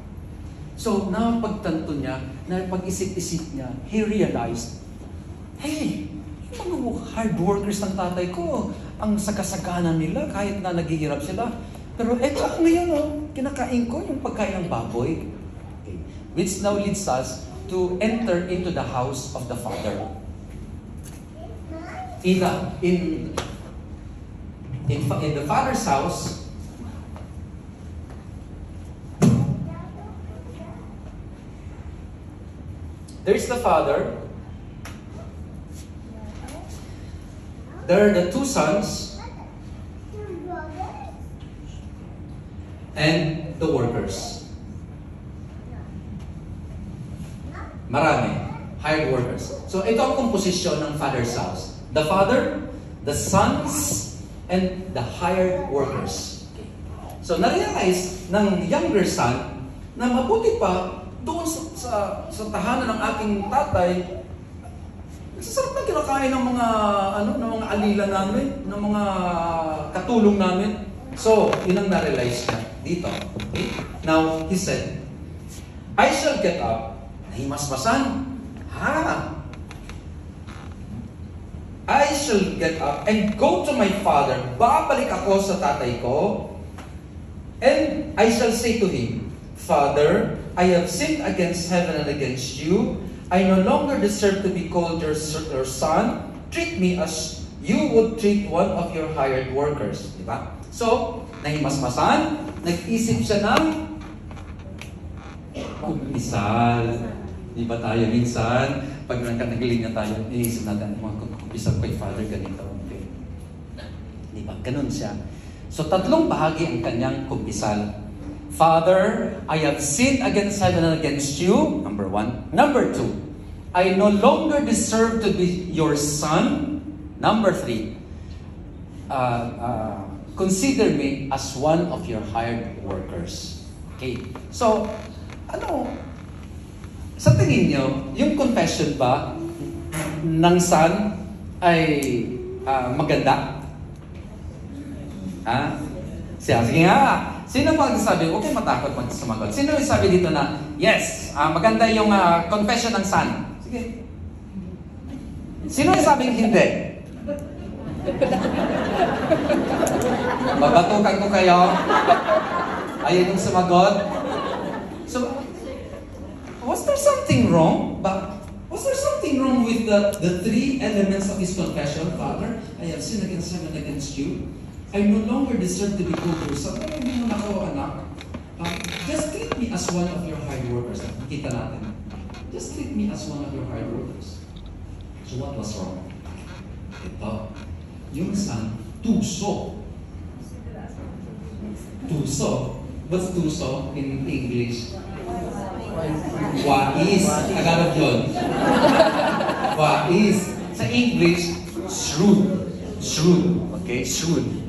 So, pagtanto niya, pag-isip-isip niya, he realized, hey, yung mga hard workers ng tatay ko, ang sagasaganan nila kahit na naghihirap sila. Pero ako ngayon, kinakain ko yung pagkain ng baboy. Okay. Which now leads us to enter into the house of the Father. In the Father's house, there's the Father. There are the two sons and the workers. Marami. Hired workers. So ito ang komposisyon ng Father's house. The Father, the sons, and the hired workers. So na-realize ng younger son na mabuti pa doon sa tahanan ng aking tatay, Sasarap na kinakain ng mga, ng mga alila namin, ng mga katulong namin. So, yun ang na-realize niya dito. Okay? Now, he said, I shall get up. Nahimasmasan. I shall get up and go to my father. Babalik ako sa tatay ko. And I shall say to him, Father, I have sinned against heaven and against you. I no longer deserve to be called your son. Treat me as you would treat one of your hired workers. Diba? So, nahimasmasan, nag-isip siya ng kumpisal. Di ba tayo minsan, pag nagkatagaling na tayo, iniisip natin, kumpisal kay Father ganito. Okay. Di ba? Ganun siya. So, 3 bahagi ang kanyang kumpisal. Father, I have sinned against heaven and against you. Number 1. Number 2, I no longer deserve to be your son. Number 3, consider me as one of your hired workers. Okay. So, sa tingin nyo, yung confession ba ng son ay maganda? Sige nga. Sino magsasabi? Huwag kayong matakot magsumagot. Sino yung sabi dito na, yes, maganda yung confession ng son? Sige. Sino yung sabing hindi? Babatukan ko kayo. Ayun yung sumagot. So, was there something wrong? Was there something wrong with the 3 elements of his confession? Father, I have sinned against heaven and against you. I no longer deserve to be called your son. Ay, hindi mo na ako, anak. Just treat me as one of your hired workers. Kita natin. Just treat me as one of your hired workers. So what was wrong? Ito. Yung son, tuso. Tuso. What's tuso in English? Wais. Tagalog yun. Wais. Sa English, shrewd. Shrewd. Okay? Shrewd.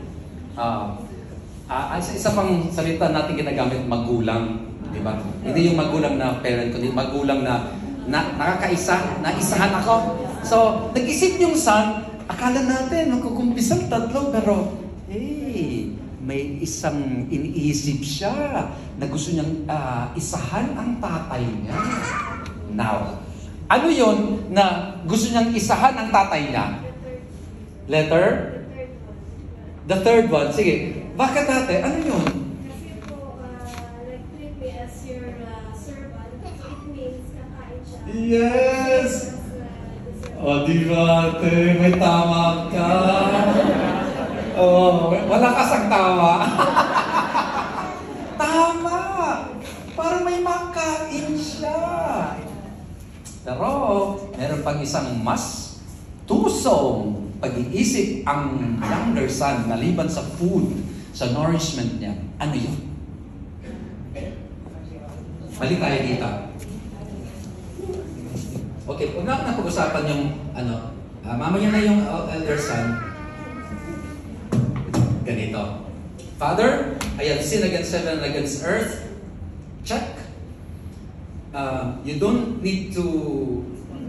Isa pang salita natin ginagamit, magulang. Diba? Hindi yung magulang na parent, kundi magulang na nakakaisa, naisahan ako. So, nag-isip yung son, akala natin, magkukumpisal 3, pero, may isang iniisip siya na gusto niyang isahan ang tatay niya. Now, ano yun na gusto niyang isahan ang tatay niya? Letter? The third one. Sige. Bakit ate? Ano yun? Kasi po, like, treat me as your servant. It means kakain siya. Yes! O, di ba ate? May tama ka. Wala kasang tawa. Tama! Para may makain siya. Pero, meron pang isang mas tusong pag-iisip ang younger son maliban sa food, sa nourishment niya. Ano yun? Balik tayo dito. Okay, huwag na pag-usapan yung mamaya na yung elder son. Ganito. Father, I have sinned against heaven and against earth. Check. You don't need to,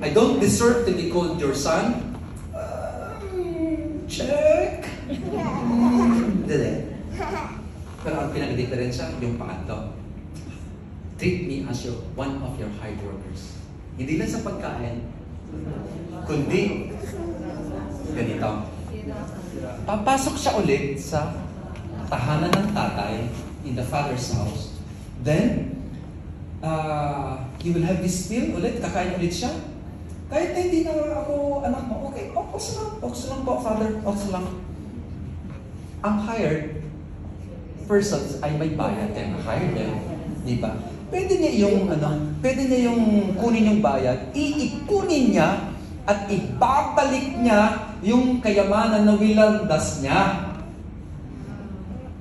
I don't deserve to be called your son. Check. Dede. Pero ang pinag-diferensya, yung pangatlo. Treat me as one of your hired workers. Hindi lang sa pagkain, kundi ganito. Papasok siya ulit sa tahanan ng tatay in the father's house. Then, he will have this meal ulit, kakain ulit siya. Kahit na hindi na ako anak mo, okay, okso lang po, Father, okso lang. Ang hired persons ay may bayad din, hired din, di ba? Pwede niya yung kunin yung bayad, iikunin niya at ibabalik niya yung kayamanan na wilandas niya.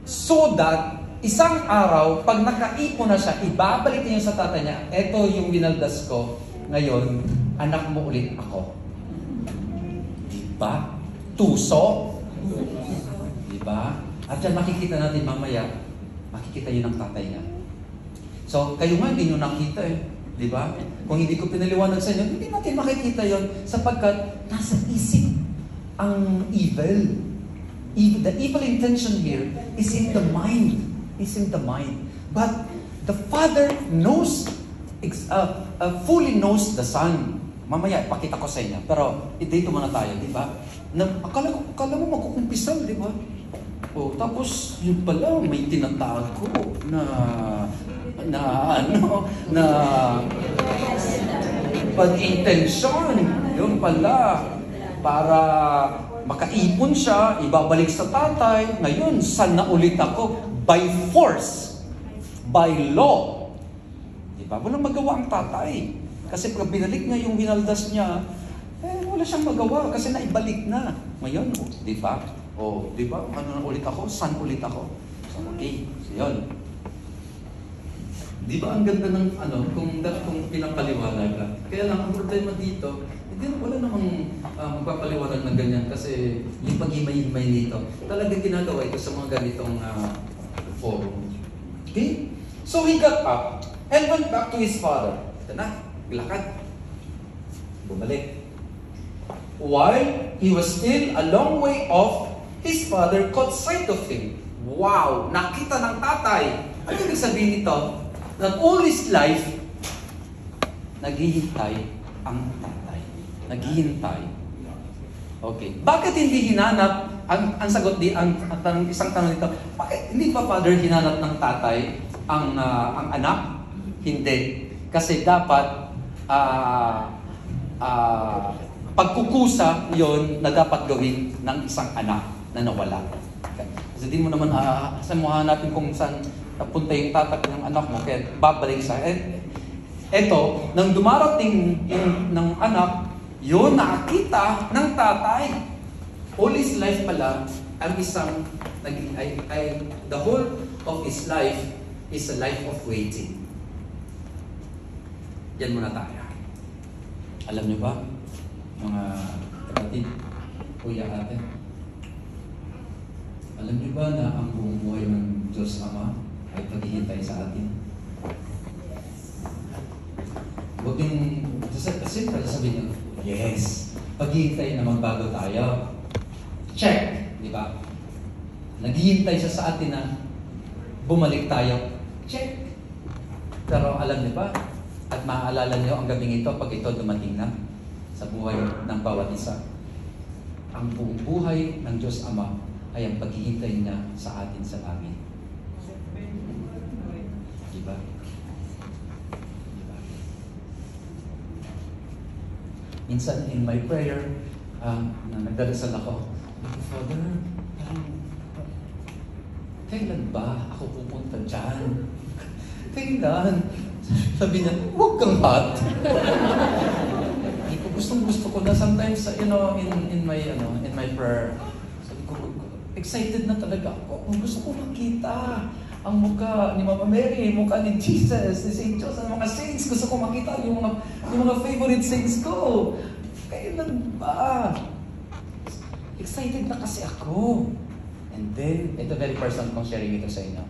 So that, isang araw, pag nakaipon na siya, ibabalik niya sa tatay niya, eto yung winaldas ko, ngayon, anak mo ulit ako. Diba? Tuso. Diba? At yan makikita natin mamaya, makikita yun ang tatay niya. So, kayo nga, hindi nyo nakita eh. Di ba? Kung hindi ko pinaliwanag sa inyo, hindi natin makikita yon sapagkat nasa isip ang evil. The evil intention here is in the mind. Is in the mind. But the Father knows, fully knows the Son. Mamaya, ipakita ko sa inyo. Pero, dito muna tayo, di ba? Akala mo magkukumpisal, di ba? O, tapos, yun pala, may tinatago na pag-intention. Yun pala, para makaipon siya, ibabalik sa tatay. Ngayon, saan na ulit ako? By force. By law. Diba? Walang magawa ang tatay. Kasi pag binalik niya yung hinaldas niya, wala siyang magawa kasi naibalik na. Ngayon, diba? Diba? Ano na ulit ako? Saan ulit ako? So, okay. So, yun. Diba ang ganda ng kung pinapaliwanag ka? Kaya lang, ang problema dito, wala namang magpapaliwanag ng ganyan kasi yung paghimay-himay nito, talagang ginagawa ito sa mga ganitong forum. Okay? So he got up and went back to his father. Ito na, lakad. Bumalik. While he was still a long way off, his father caught sight of him. Wow! Nakita ng tatay. Ano ibig sabihin nito? That all his life, naghihintay ang tatay. Naghihintay. Okay. Bakit hindi hinanap, ang sagot ang isang tanong nito, bakit hindi pa father hinanap ng tatay ang anak? Hindi. Kasi dapat pagkukusa yon na dapat gawin ng isang anak na nawala. Okay. Kasi di mo naman saan mo hanapin kung saan napunta yung tatak ng anak mo, kaya babalik sa eto, nang dumarating yung ng anak, yun nakita ng tatay. All his life pala, ang isang, the whole of his life is a life of waiting. Yan muna tayo. Alam niyo ba, mga kapatid, kuya ate, alam niyo ba na ang buong buhay ng Diyos Ama ay paghihintay sa atin? Huwag yung simple sabihin nyo, yes, paghihintay na magbago tayo. Check, di ba? Naghihintay siya sa atin na bumalik tayo. Check. Pero alam niyo ba, at maaalala niyo ang gabing ito pag ito dumating na sa buhay ng bawat isa, ang buong buhay ng Diyos Ama ay ang paghihintay niya sa atin sa langit. Diba? Minsan in my prayer, na nagdarasal ako, Father, kailan ba ako pupunta dyan? Kailan? Sabi niya, huwag kang hot. Gusto ko na sometimes, in my prayer, sabi ko, excited na talaga ako. Gusto ko makita ang mukha ni Mama Mary, mukha ni Jesus, ni St. Joseph, ang mga saints. Gusto ko makita yung mga favorite saints ko. Kailan ba? Excited na kasi ako. And then, ito very personal kong sharing ito sa inyo.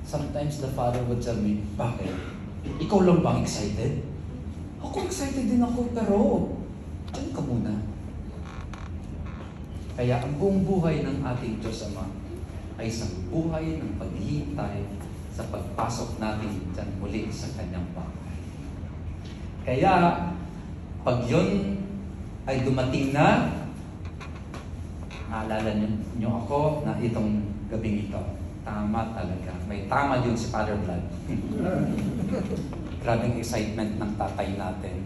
Sometimes the Father would tell me, bakit? Ikaw lang bang excited? Ako excited din ako, pero dyan ka muna. Kaya ang buong buhay ng ating Diyos Ama ay isang buhay ng paghihintay sa pagpasok natin dyan muli sa kanyang bahay. Kaya, pag yun ay dumating na, naalala niyo ako na itong gabing ito. Tama talaga. May tama yun si Father Vlad. Grabing excitement ng tatay natin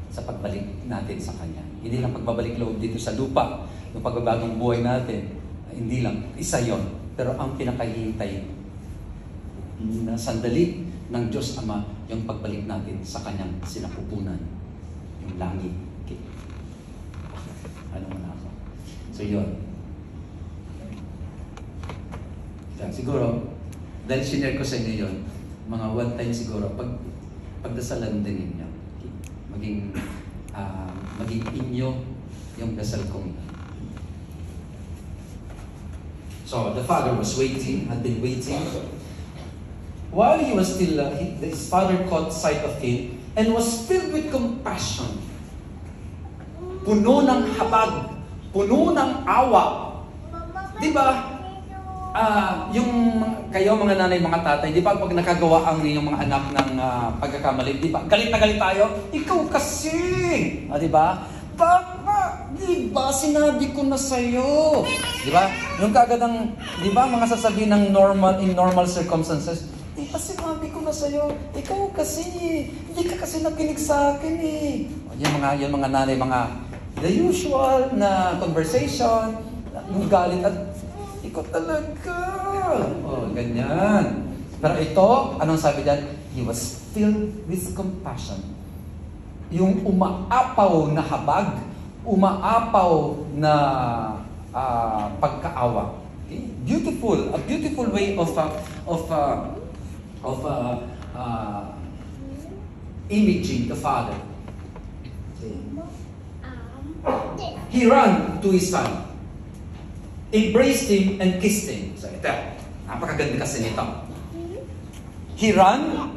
sa pagbalik natin sa Kanya. Hindi lang pagbabalik loob dito sa lupa, yung pagbabagong buhay natin, hindi lang, isa yon. Pero ang pinakahihintay na sandali ng Diyos Ama, yung pagbalik natin sa Kanyang sinapupunan, yung langit. Okay. Ano muna ako? So yun. Siguro, dahil sinare ko sa inyo yun, mga one time siguro, pagdasalan din ninyo. Maging inyo yung dasal kong yun. So, the father was waiting, had been waiting. While he was still, his father caught sight of him, and was filled with compassion. Puno ng habag, puno ng awa. Di ba? Kayo mga nanay, mga tatay, di ba pag nakagawa ang inyong mga anak ng pagkakamali, di ba? Galit na galit tayo. Ikaw kasi! Di ba? Papa, di ba sinabi ko na sa'yo? Di ba? Yung kagad ang, di ba, mga sasabihin ng in normal circumstances, di ba sinabi ko na sa'yo? Ikaw kasi, hindi ka kasi nakinig sa akin eh. Yung mga nanay, the usual na conversation, yung galit at ikaw talaga. Ganyan. Pero ito, anong sabi dyan? He was filled with compassion. Yung umaapaw na habag, umaapaw na pagkaawa. Okay? Beautiful, a beautiful way of imaging the Father. Okay. He ran to his son, embraced him and kissed him. So ito, napakaganda kasi nito. He ran,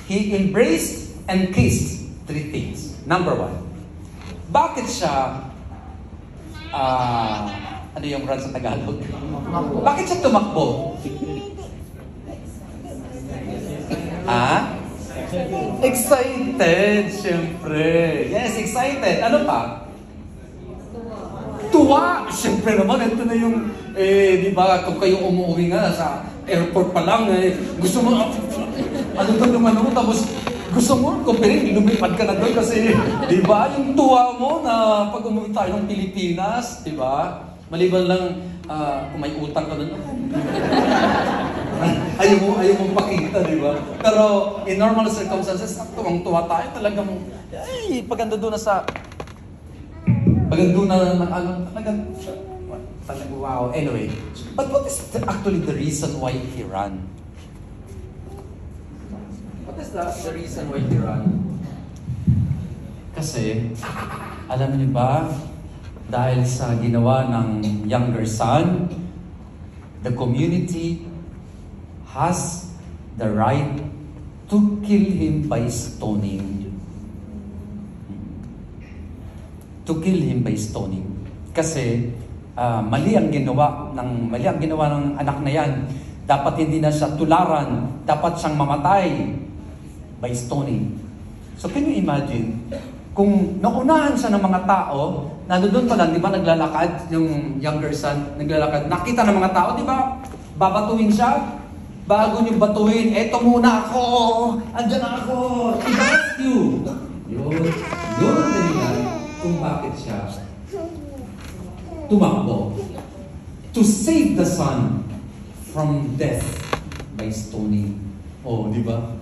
he embraced and kissed. 3 things. Number 1, bakit siya, ano yung run sa Tagalog? Bakit siya tumakbo? Excited, syempre. Yes, excited. Ano pa? Tuwa. Syempre naman, ito na yung, di ba, kung kayo umuwi nga sa airport pa lang, gusto mo, ano ba naman ako, tapos, gusto mo, kumpirin, lumipad ka na doon kasi, di ba, yung tuwa mo na pag umuwi tayo ng Pilipinas, di ba, maliban lang kung may utang ka doon, ayaw mo pakita, di ba? Pero in normal circumstances, tuwang-tuwa tayo talagang, paganda doon na sa, paganda na talagang, wow, anyway. But what is actually the reason why he ran? What is the reason why he ran? Kasi, alam niyo ba, dahil sa ginawa ng younger son, the community has the right to kill him by stoning. To kill him by stoning. Kasi, mali ang ginawa ng anak na yan. Dapat hindi na siya tularan, dapat siyang mamatay by stoning. So can you imagine, kung naunahan siya ng mga tao, nandoon pa lang, di ba, naglalakad, yung younger son, naglalakad, nakita ng mga tao, di ba, babatuhin siya, bago niyo batuhin, eto muna ako, andyan ako, I-got you. Yun ang dahilan kung bakit siya tumakbo. To save the son from death by stoning. Di ba?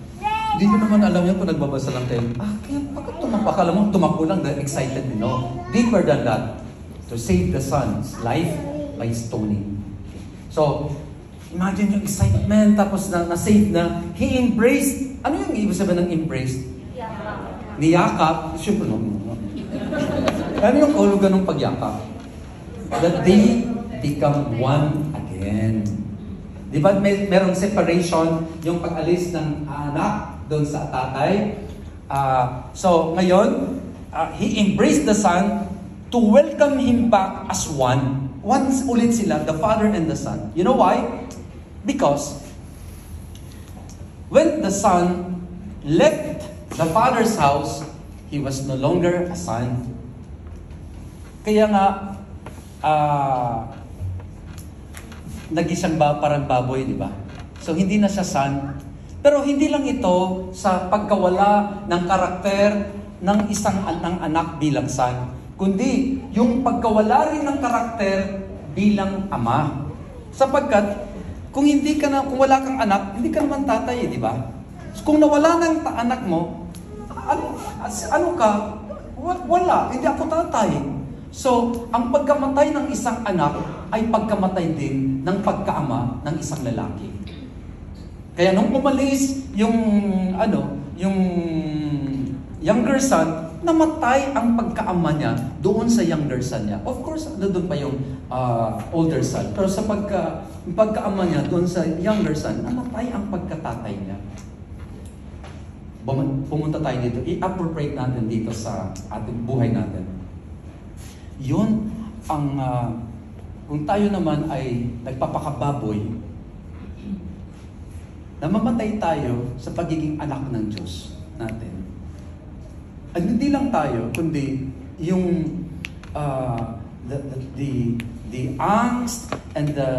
Hindi nyo naman alam yan kung nagbabasa lang kayo. Kaya bakit tumakbo? Akala mo tumakbo lang dahil excited. No. Deeper than that. To save the son's life by stoning. So, imagine yung excitement, tapos na-save na. He embraced. Ano yung ibig sabihin ng embraced? Niyakap. Siyempre, no. Ano yung kahulugan ng pagyakap? That they become one again. Di ba merong separation, yung pag-alis ng anak doon sa tatay. So ngayon, he embraced the son to welcome him back as one. Once ulit sila, the father and the son. You know why? Because when the son left the father's house, he was no longer a son. Kaya nga, nagisang parang baboy, di ba? So, hindi na siya son. Pero hindi lang ito sa pagkawala ng karakter ng isang anak bilang son, kundi yung pagkawala rin ng karakter bilang ama. Sapagkat, kung wala kang anak, hindi ka naman tatay, di ba? So, kung nawala ng anak mo, ano ka? Wala, hindi ako tatay. So, ang pagkamatay ng isang anak ay pagkamatay din ng pagkaama ng isang lalaki. Kaya nung umalis yung younger son, namatay ang pagkaama niya doon sa younger son niya. Of course, doon pa yung older son. Pero sa pagkaama niya doon sa younger son, namatay ang pagkatatay niya. pumunta tayo dito, i-appropriate natin dito sa ating buhay natin. Yun ang, kung tayo naman ay nagpapakababoy, namamatay tayo sa pagiging anak ng Diyos natin. At hindi lang tayo, kundi yung the angst and the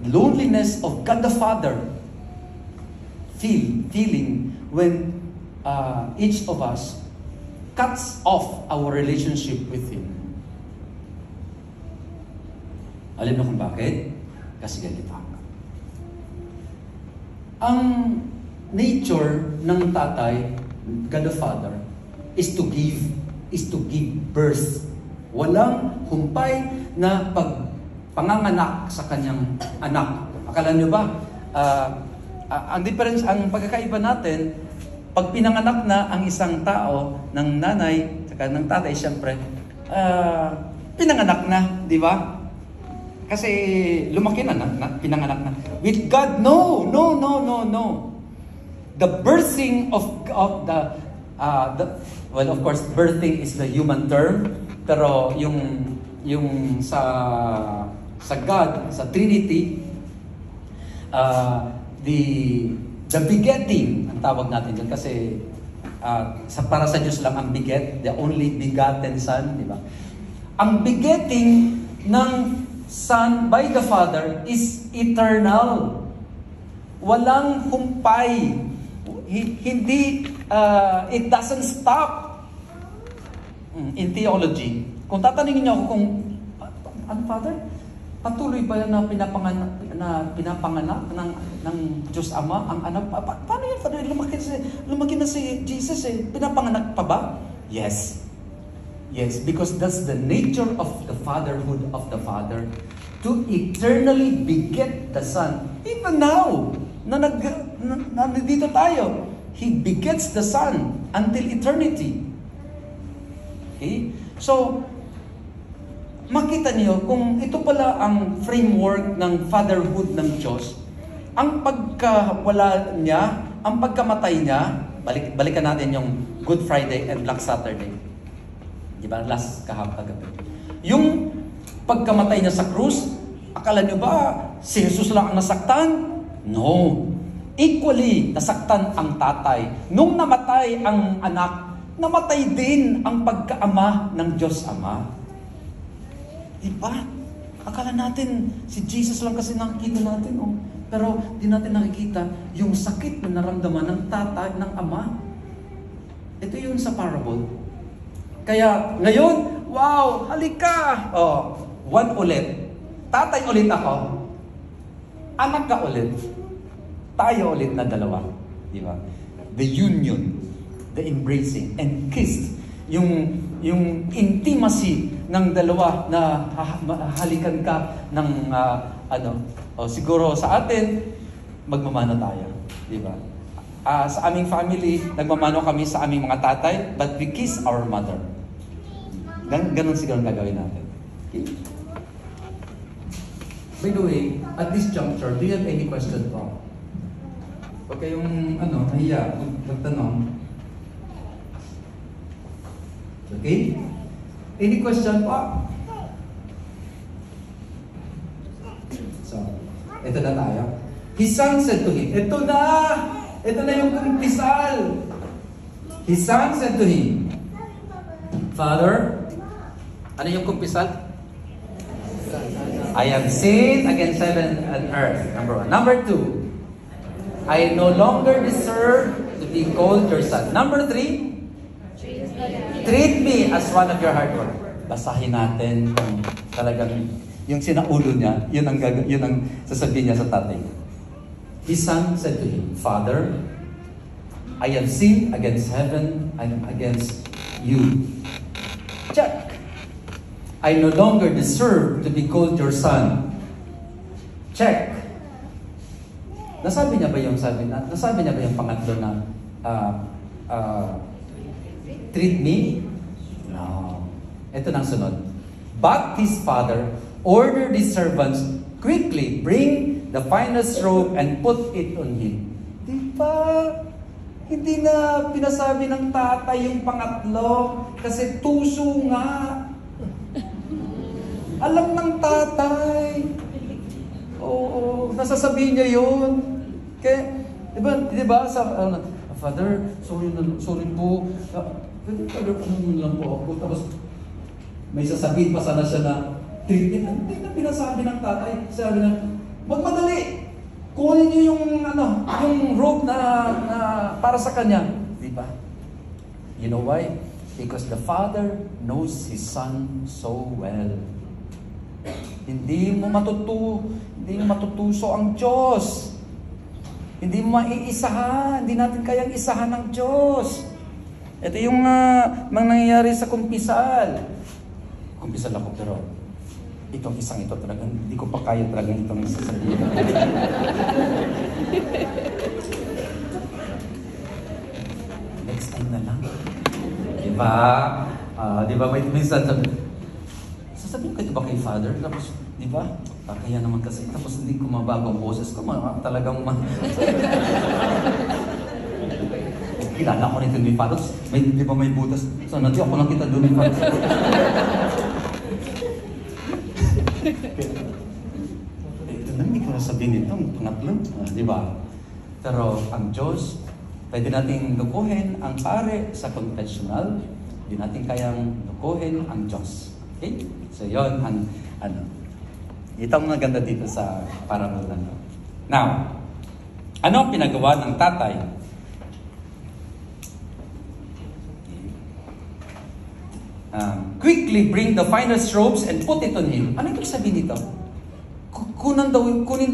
loneliness of God the Father feeling when each of us cuts off our relationship with Him. Alam mo kung bakit? Kasi ganito. Ang nature ng tatay, God the Father, is to give birth. Walang humpay na panganganak sa kanyang anak. Akala nyo ba? Ang pagkakaiba natin, pag pinanganak na ang isang tao ng nanay, saka ng tatay, siyempre, pinanganak na, di ba? Kasi lumaki na, pinanganak na. With God, no. The birthing of the well, of course, birthing is the human term, pero yung sa God, sa Trinity, the begetting, ang tawag natin dyan, kasi para sa Diyos lang ang beget, the only begotten Son, di ba? Ang begetting ng Son by the Father is eternal. Walang humpay. Hindi, it doesn't stop. In theology, kung tatanungin niyo ako kung, ano Father? Patuloy ba na pinapanganak ng Diyos Ama ang anak? Paano yan, Father? Lumaki na si Jesus eh. Pinapanganak pa ba? Yes. Yes, because that's the nature of the fatherhood of the Father, to eternally beget the Son. Even now, na nandito tayo, He begets the Son until eternity. Okay? So, makita niyo kung ito pala ang framework ng fatherhood ng Diyos, ang pagkawala niya, ang pagkamatay niya, balikan natin yung Good Friday and Black Saturday. Di ba? Last kahapon. Yung pagkamatay niya sa krus, akala niyo ba si Jesus lang ang nasaktan? No. Equally, nasaktan ang tatay. Nung namatay ang anak, namatay din ang pagkaama ng Diyos Ama. Di ba? Akala natin si Jesus lang kasi nakikita natin, oh. Pero di natin nakikita yung sakit na naramdaman ng tatay, ng ama. Ito yun sa parable. Kaya ngayon, wow, halika! Oh, one ulit. Tatay ulit ako. Anak ka ulit. Tayo ulit na dalawa. Di ba? The union, the embracing, and kiss. Yung intimacy ng dalawa na halikan ka ng siguro sa atin, magmamano tayo. Di ba? Sa aming family, nagmamano kami sa aming mga tatay, but we kiss our mother. Ganon siguro ang gagawin natin. Okay? By the way, at this juncture, do you have any question po? Huwag kayong, nahiya, magtanong. Okay? Any question po? So, ito na tayo. His son said to him, ito na yung kumpisal. His son said to him, Father, ano yung kumpisal? I have sinned against heaven and earth. Number 1. Number 2, I no longer deserve to be called your son. Number 3, treat me as one of your hard work. Basahin natin kung talagang yung sinaulo niya, yun ang sasabihin niya sa tatay. His son said to him, Father, I have sinned against heaven and against you. Check. I no longer deserve to be called your son. Check. Nasabi niya ba yung pangatlo na treat me? No. Ito nang sunod. But his father ordered his servants, quickly bring the finest robe and put it on him. Diba? Hindi na pinasabi ng tatay yung pangatlo kasi tuso nga. Alam ng tatay. Oo, nasasabihin niya yun. Kaya, di ba sa, Father, sorry po. Father, lang po ako. Tapos, may sasabihin pa sana siya na, hindi na pinasabi ng tatay. Sabi na, magmadali. Kunin niyo yung robe na para sa kanya, di ba? You know why? Because the Father knows His Son so well. Hindi mo matutuso ang Diyos. Hindi mo maiisahan. Hindi natin kayang isahan ng Diyos. Ito yung mga nangyayari sa kumpisal. Kumpisal ako, pero itong isang ito talaga, hindi ko pa kaya talaga itong sasabihin. Next time na lang. Diba? Diba may minsan sasabihin ko diba kay Father? Tapos, diba? Kaya naman kasi, tapos hindi ko mabago ang boses ko, talagang kilala ko nito ni Father. Di ba may butas? Sana di ako nakita doon ni Father. Hindi ko nasabihin ito, pangatlo, di ba? Pero ang Diyos, pwede nating lukuhin ang pare sa confessional, hindi natin kayang lukuhin ang Diyos. Okay? So yon ang ito ang maganda dito sa parable na. Now, ano ang pinagawa ng tatay? Quickly bring the finest robes and put it on him. Ano ibig sabihin dito? Kunin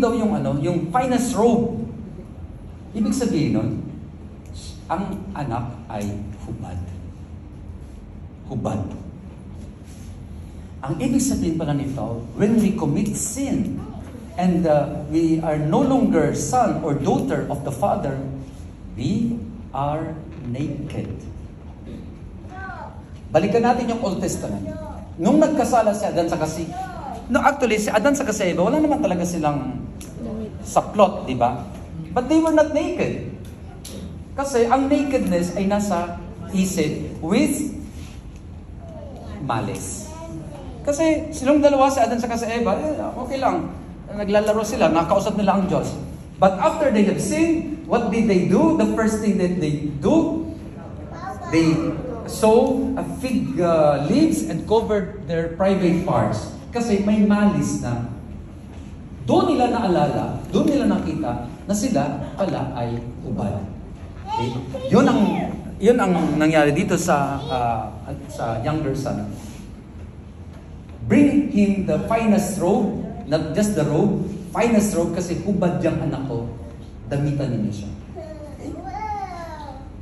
daw yung finest robe. Ibig sabihin nun, ang anak ay hubad. Hubad. Ang ibig sabihin pala nito, when we commit sin and we are no longer son or daughter of the Father, we are naked. Balikan natin yung Old Testament. Nung nagkasala si Adan sa si Adan sa Eva, wala naman talaga silang saplot, di ba? But they were not naked. Kasi ang nakedness ay nasa isip with malice. Kasi silang dalawa, si Adan sa Eva, okay lang. Naglalaro sila, nakausap nila ang Diyos. But after they have sinned, what did they do? The first thing that they do, they sow fig leaves and covered their private parts. Kasi may malis na. Doon nila naalala, doon nila nakita na sila pala ay hubad. Okay? Yun ang nangyari dito sa younger son. Bring him the finest robe, not just the robe, finest robe kasi hubad yung anak ko, damitan niya siya. Okay?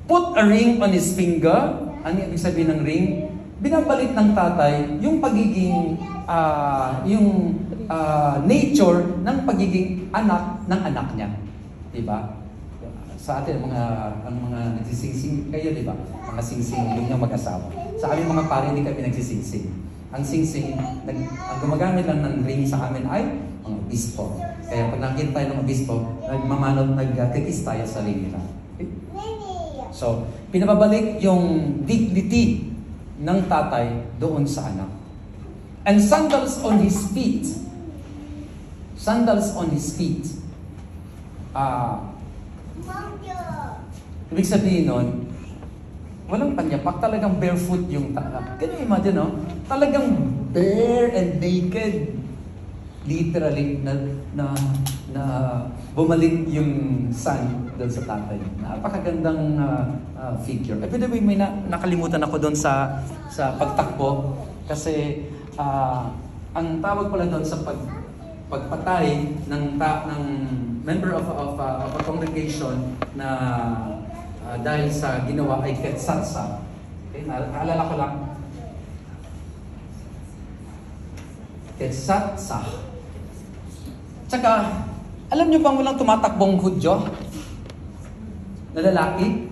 Put a ring on his finger. Ano ibig sabihin ng ring? Binabalik ng tatay yung pagiging, nature ng pagiging anak ng anak niya. Diba? Sa atin, ang mga nagsisingsing kayo, diba? Mga singsing, yung mag-asawa. Sa aming mga pare, hindi kami nagsisingsing. Ang singsing, ang gumagamit lang ng ring sa amin ay ang obispo. Kaya pag nakita tayo ng obispo, nagkikis tayo sa ring nila. Okay? So, pinababalik yung dignity ng tatay doon sa anak. And sandals on his feet. Sandals on his feet. Ibig sabihin nun, walang panyapak, talagang barefoot yung tatay. Can you imagine, no? Talagang bare and naked. Literally, na bumalik yung son doon sa tatay. Napakagandang figure. By the way, may nakalimutan ako doon sa pagtakbo. Kasi ang tawag pala doon sa pagpatay ng member of a congregation na dahil sa ginawa ay ketsatsa. Okay, naalala ko lang. Ketsatsa. Tsaka, alam nyo bang walang tumatakbong Hudyo na lalaki?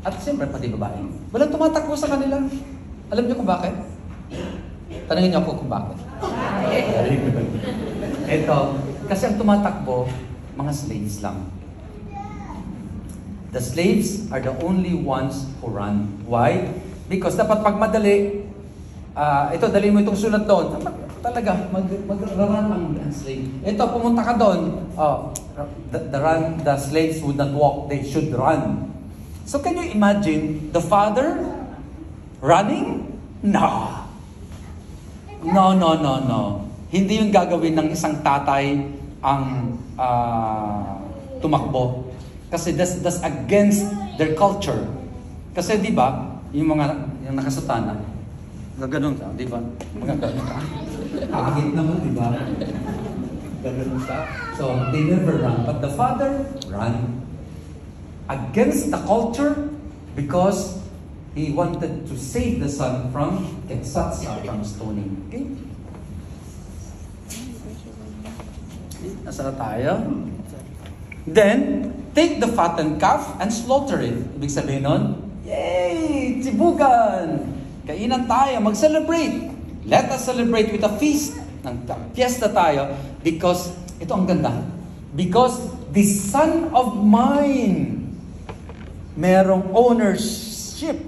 At siyempre pati babae. Walang tumatakbo sa kanila. Alam nyo kung bakit? Tanungin niyo ako kung bakit. Ito, kasi ang tumatakbo, mga slaves lang. The slaves are the only ones who run. Why? Because dapat pag madali, ito, dali mo itong sulat doon. Talaga, mag-run ang slave. Ito, pumunta ka doon. The slaves would not walk. They should run. So can you imagine the father running? No. No. Hindi yung gagawin ng isang tatay ang tumakbo. Kasi that's against their culture. Kasi di ba, yung nakasutana, gaganon ka, di ba? Mga ganon ka. Agit naman, di ba? Gaganon ka. So, they never run. But the father ran against the culture because he wanted to save the son from Ketsatsa, from stoning. Okay? Nasa na tayo? Then, take the fattened calf and slaughter it. Ibig sabihin nun, yay! Tibugan! Kainan tayo, mag-celebrate. Let us celebrate with a feast. Fiesta tayo because, ito ang ganda, because the son of mine, merong ownership.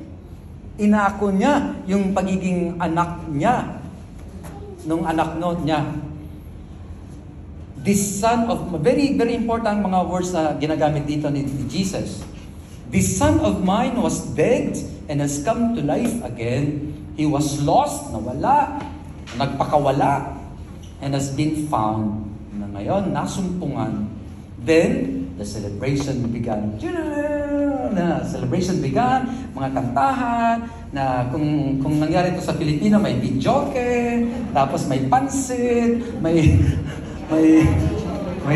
Inako niya yung pagiging anak niya, nung anak niya. This son of, very, very important mga words na ginagamit dito ni Jesus. This son of mine was dead and has come to life again. He was lost, nawala, nagpakawala, and has been found. Na ngayon, nasumpungan. Then, the celebration began. Celebration began, mga kantahan, na kung nangyari ito sa Pilipino, may videoke, tapos may pansit, may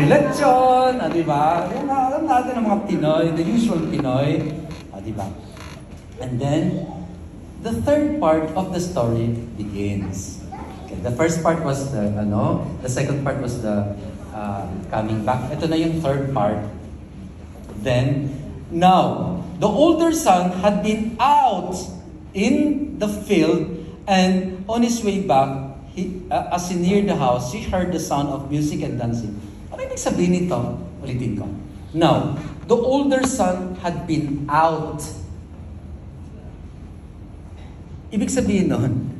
lechon, di ba? Alam natin ang mga Pinoy, the usual Pinoy, di ba? And then, the third part of the story begins. Okay, the first part was the second part was the coming back. Ito na yung third part. Then, now, the older son had been out in the field, and on his way back, as he neared the house, he heard the sound of music and dancing. Ano ibig sabihin nito? Ulitin ko. Now, the older son had been out. Ibig sabihin nun,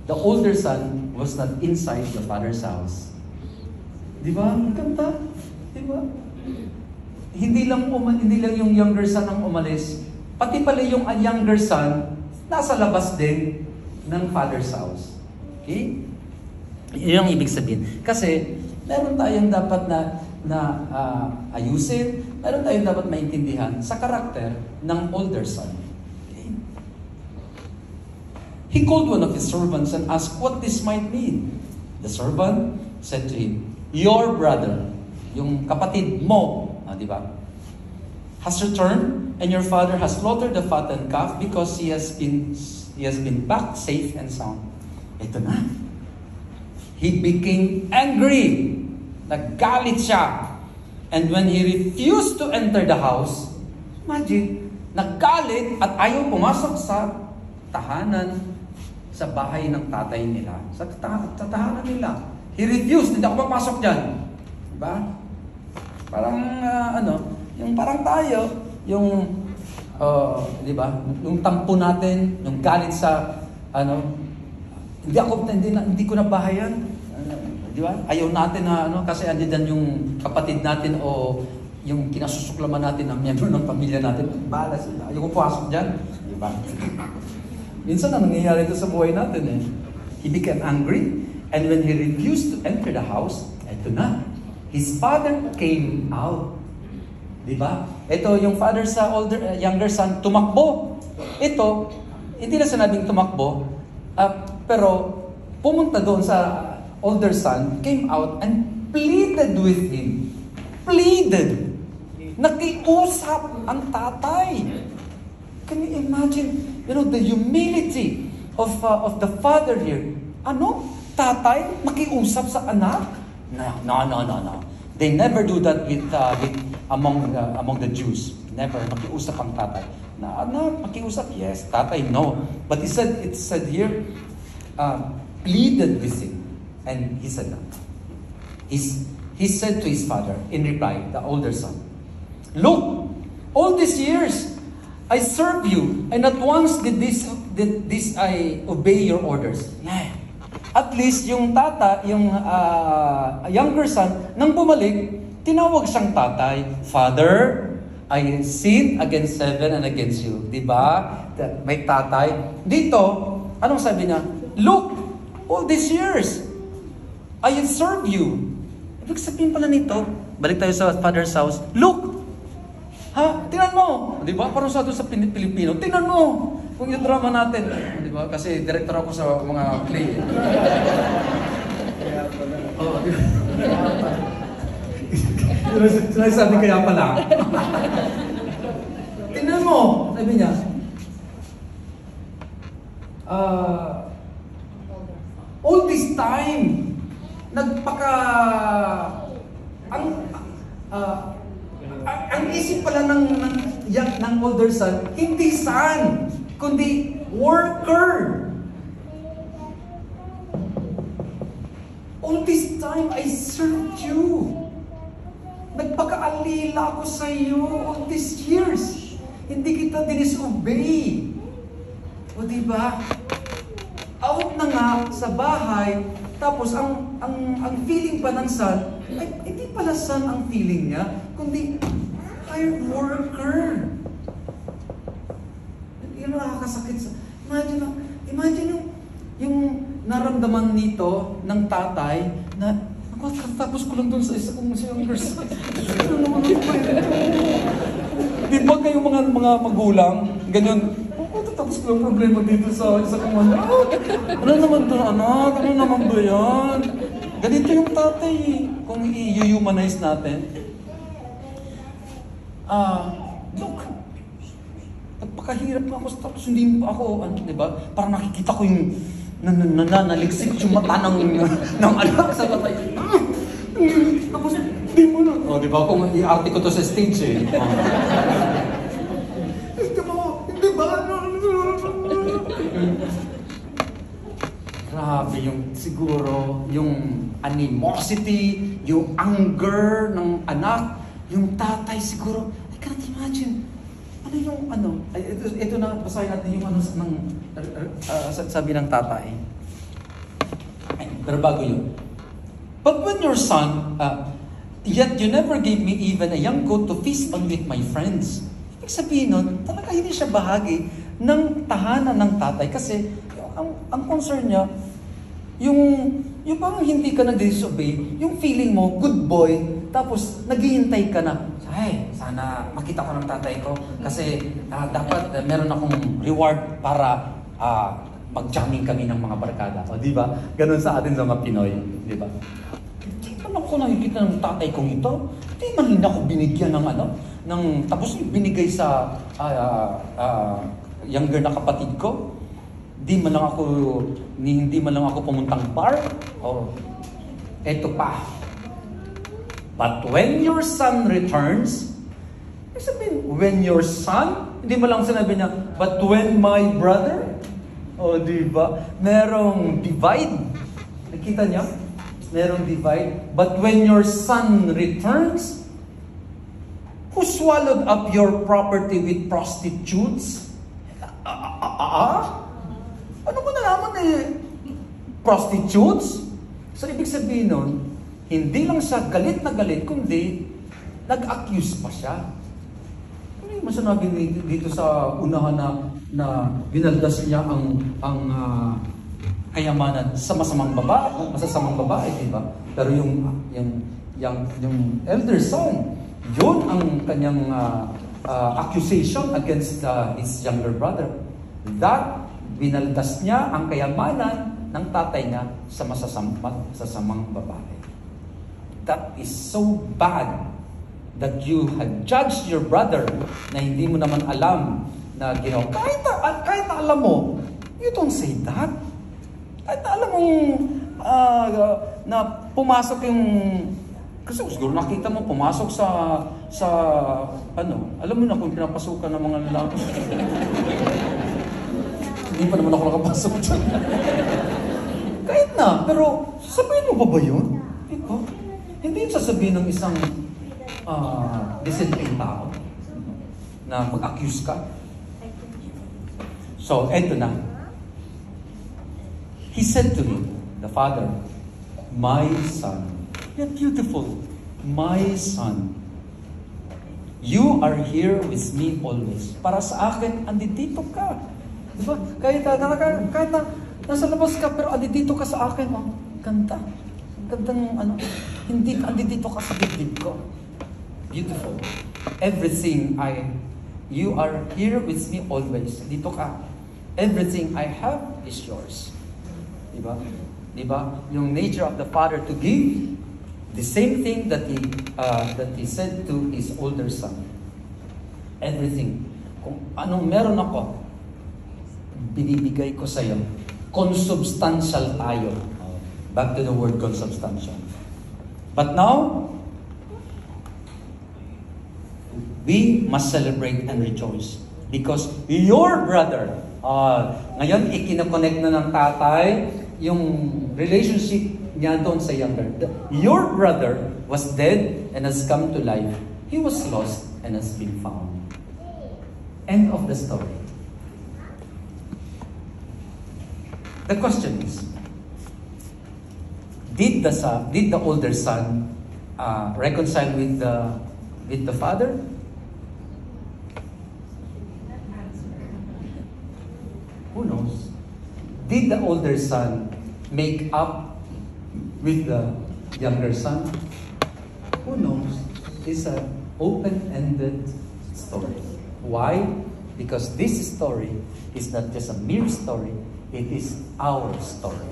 the older son was not inside the father's house. Di ba? Ang ganda. Di ba? Hindi lang yung younger son ang umalis. Pati pala yung younger son, nasa labas din ng father's house. Okay? Yun yung ibig sabihin. Kasi, meron tayong dapat na ayusin, meron tayong dapat maintindihan sa karakter ng older son. Okay? He called one of his servants and asked what this might mean. The servant said to him, your brother, yung kapatid mo, di ba, has returned, and your father has slaughtered the fattened calf because he has been back safe and sound. Ito na. He became angry. Naggalit siya. And when he refused to enter the house, imagine, naggalit at ayaw pumasok sa tahanan, sa bahay ng tatay nila. Sa tahanan nila. He refused. Hindi ako papasok dyan. Diba? Parang, yung parang tayo, yung, diba? Yung tampo natin, yung galit sa, hindi ko na bahayan. Di ba? Ayaw natin na kasi andiyan yung kapatid natin o yung kinasusuklaman natin ng miyembro ng pamilya natin. Bahala sila. Ayaw ko pasok diyan. Di ba? Minsan na nangyayari ito sa buhay natin eh. He became angry, and when he refused to enter the house, eto na. His father came out. Di ba? Ito yung father sa younger son tumakbo. Ito, hindi na sinabing tumakbo. Pero pumunta doon sa older son, came out and pleaded with him. Pleaded. Nakiusap ang tatay. Can you imagine, the humility of the father here? Tatay? Makiusap sa anak? No. They never do that with among the Jews. Never. Makiusap ang tatay. Anak, makiusap? Yes. Tatay, no. But it said here, pleaded with him. And he said that. He said to his father, in reply, the older son, look, All these years, I served you, and not once did this I obey your orders. At least yung younger son, nang bumalik, tinawag siyang tatay. Father, I sinned against heaven and against you. Diba? May tatay. Dito, anong sabi niya? Look, all these years, I have served you. Ibig sabihin pala nito, balik tayo sa father's house. Look! Ha? Tingnan mo! Diba? Parang sa doon sa Pilipino. Tingnan mo! Kung yung drama natin. Diba? Kasi director ako sa mga play. Oh, sinasabi kaya pala. Tingnan mo! Sabi niya, all this time, ang isip pala ng older son, hindi son, kundi worker. All this time, I served you. Nagpakaalila ako sa iyo all these years. Hindi kita dinisobey. O diba? Out na nga sa bahay, tapos ang feeling pa ng son, ay hindi pala son ang feeling niya, kundi hired worker. Yun nakakasakit sa... Imagine yung naramdaman nito ng tatay na tapos ko lang doon sa isa kong younger son. Di ba kayo mga magulang, ganyan, tapos ko lang problema dito sa isa kong anak. Ano naman doon anak? Ano naman ba yan? Ganito yung tatay kung i-humanize natin. Look, nagpakahirap ako tapos hindi pa ako, di ba? Parang nakikita ko yung naliksik yung mata ng anak sa tatay. Tapos, di mo na. O, di ba? Kung i-arte ko to sa stage eh. Di ba? Grabe yung siguro, yung animosity, yung anger ng anak, yung tatay siguro. I can't imagine. Ano yung ito na, basahin natin yung sabi ng tatay. Pero bago yun. But when your son, yet you never gave me even a young goat to feast on with my friends. Ibig sabihin nun, talaga hindi siya bahagi ng tahanan ng tatay kasi ang concern niya, yung parang hindi ka nag-disobey, yung feeling mo, good boy, tapos naghihintay ka na, ay, sana makita ko ng tatay ko kasi dapat meron akong reward para mag-jamming kami ng mga barkada. O, di ba? Ganun sa atin sa mga Pinoy. Di ba? Hindi man ako nakikita ng tatay kong ito. Hindi man hindi ako binigyan ng tapos binigay sa younger na kapatid ko. Hindi man lang ako pumuntang bar. O, eto pa. But when your son returns, sabihin, when your son, hindi mo lang sinabi niya, but when my brother, o di ba? Merong divide. Nakita niya? Merong divide. But when your son returns, who swallowed up your property with prostitutes? Ano mo nalaman prostitutes? So, ibig sabihin nun, hindi lang siya galit na galit, kundi nag-accuse pa siya. Ano yung masanabi dito sa unahan na binaldas niya ang kayamanan sa masasamang babae, di ba? Pero yung elder son, yun ang kanyang accusation against his younger brother. That binaldas niya ang kayamanan ng tatay niya sa masasamang babae. That is so bad that you had judged your brother na hindi mo naman alam na ginawa. Kahit alam mo, you don't say that. Kahit alam mong na pumasok yung... Kasi siguro nakita mo, pumasok sa alam mo na kung pinapasukan ng mga lalaki. Hindi pa naman ako nakapasok dyan. Kahit na, pero sasabihin mo ba yun? Diba? Hindi yung sasabihin ng isang decenteng tao. na mag-accuse ka. So, eto na. He said to him, the father, "My son." Yeah, beautiful. "My son, you are here with me always." Para sa akin, andito ka. Diba? Kahit na nasa labas ka, pero andito ka sa akin. Oh, ganda. Gandang ano. Hindi ka andito ka sa dibdib ko. Beautiful. Everything you are here with me always. Dito ka. Everything I have is yours. Diba? Diba? Yung nature of the Father to give the same thing that he said to his older son. Everything. Kung anong meron ako, binibigay ko sa iyo. Consubstantial tayo. Back to the word consubstantial. But now, we must celebrate and rejoice. Because your brother, ngayon ikinoconnect na ng tatay yung relationship niya doon sa younger. Your brother was dead and has come to life. He was lost and has been found. End of the story. The question is, did the older son reconcile with the father? Who knows? Did the older son make up with the younger son? Who knows? It's an open-ended story. Why? Because this story is not just a mere story, it is our story.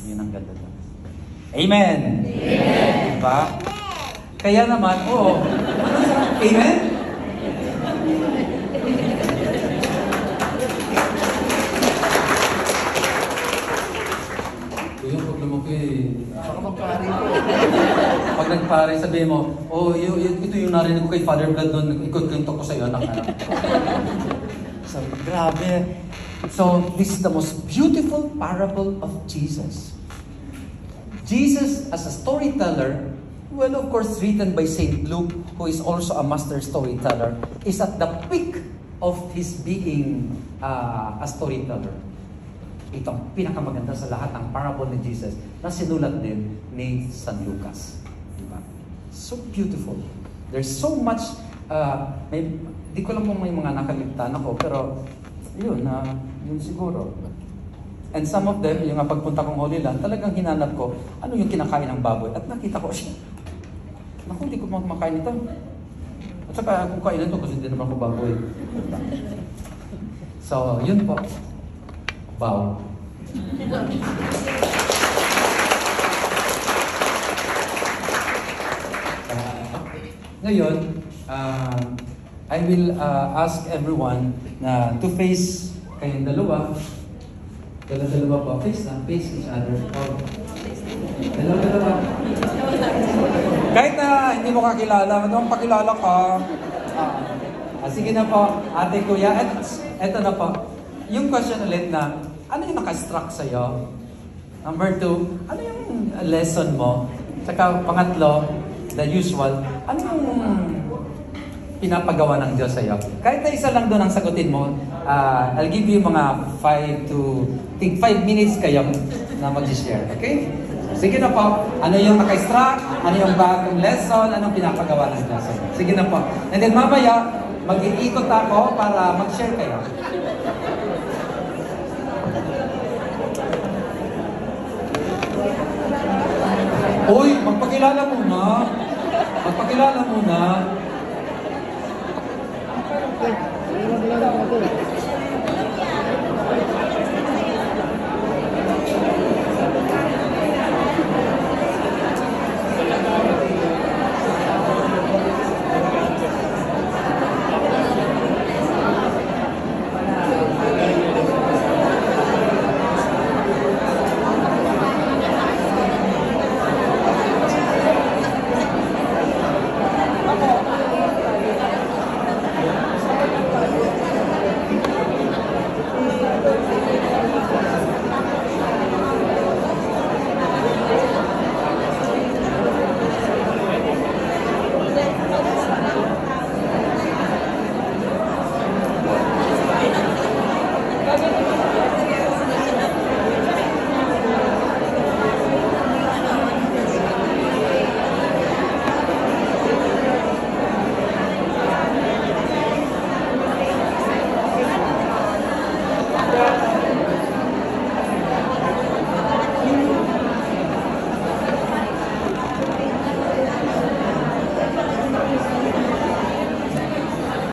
Yun ang ganda doon. Amen! Amen! Diba? Kaya naman, ano sarap? Amen? Pag nagpare, sabihin mo, ito yung narinig ko kay Father God noon, ikot-kwento ko sa iyo, anak. So, grabe. So, this is the most beautiful parable of Jesus. Jesus as a storyteller, well, of course, written by St. Luke, who is also a master storyteller, is at the peak of his being a storyteller. Ito ang pinakamaganda sa lahat ng parable ni Jesus na sinulat din ni San Lucas. Diba? So beautiful. There's so much, di ko lang kung may mga nakaligtaan ako, pero yun siguro. And some of them, yung pagpunta kong Holy Land, talagang hinanap ko, ano yung kinakain ng baboy? At nakita ko siya. Naku, hindi ko makain ito. At saka kung kainan ito, kasi hindi naman ko baboy. So, yun po. Wow. Ngayon, I will ask everyone to face kayong dalawa. Dalawa po. Face each other. Dalawa. Kahit na hindi mo kakilala, pakilala ka. Sige na po, ate, kuya. Eto na po. Yung question ulit na, ano yung naka-struck sa'yo? Number 2, ano yung lesson mo? Saka pangatlo, the usual, ano yung pinapagawa ng Diyos sa'yo? Kahit na isa lang doon ang sagutin mo, I'll give you mga 5 minutes kayo na mag-share. Okay? Sige na po. Ano yung naka-struck? Ano yung bagong lesson? Anong pinapagawa ng Diyos sa'yo? Sige na po. And then mamaya, mag-iikot ako para mag-share kayo. Uy, magpakilala muna. Magpakilala muna.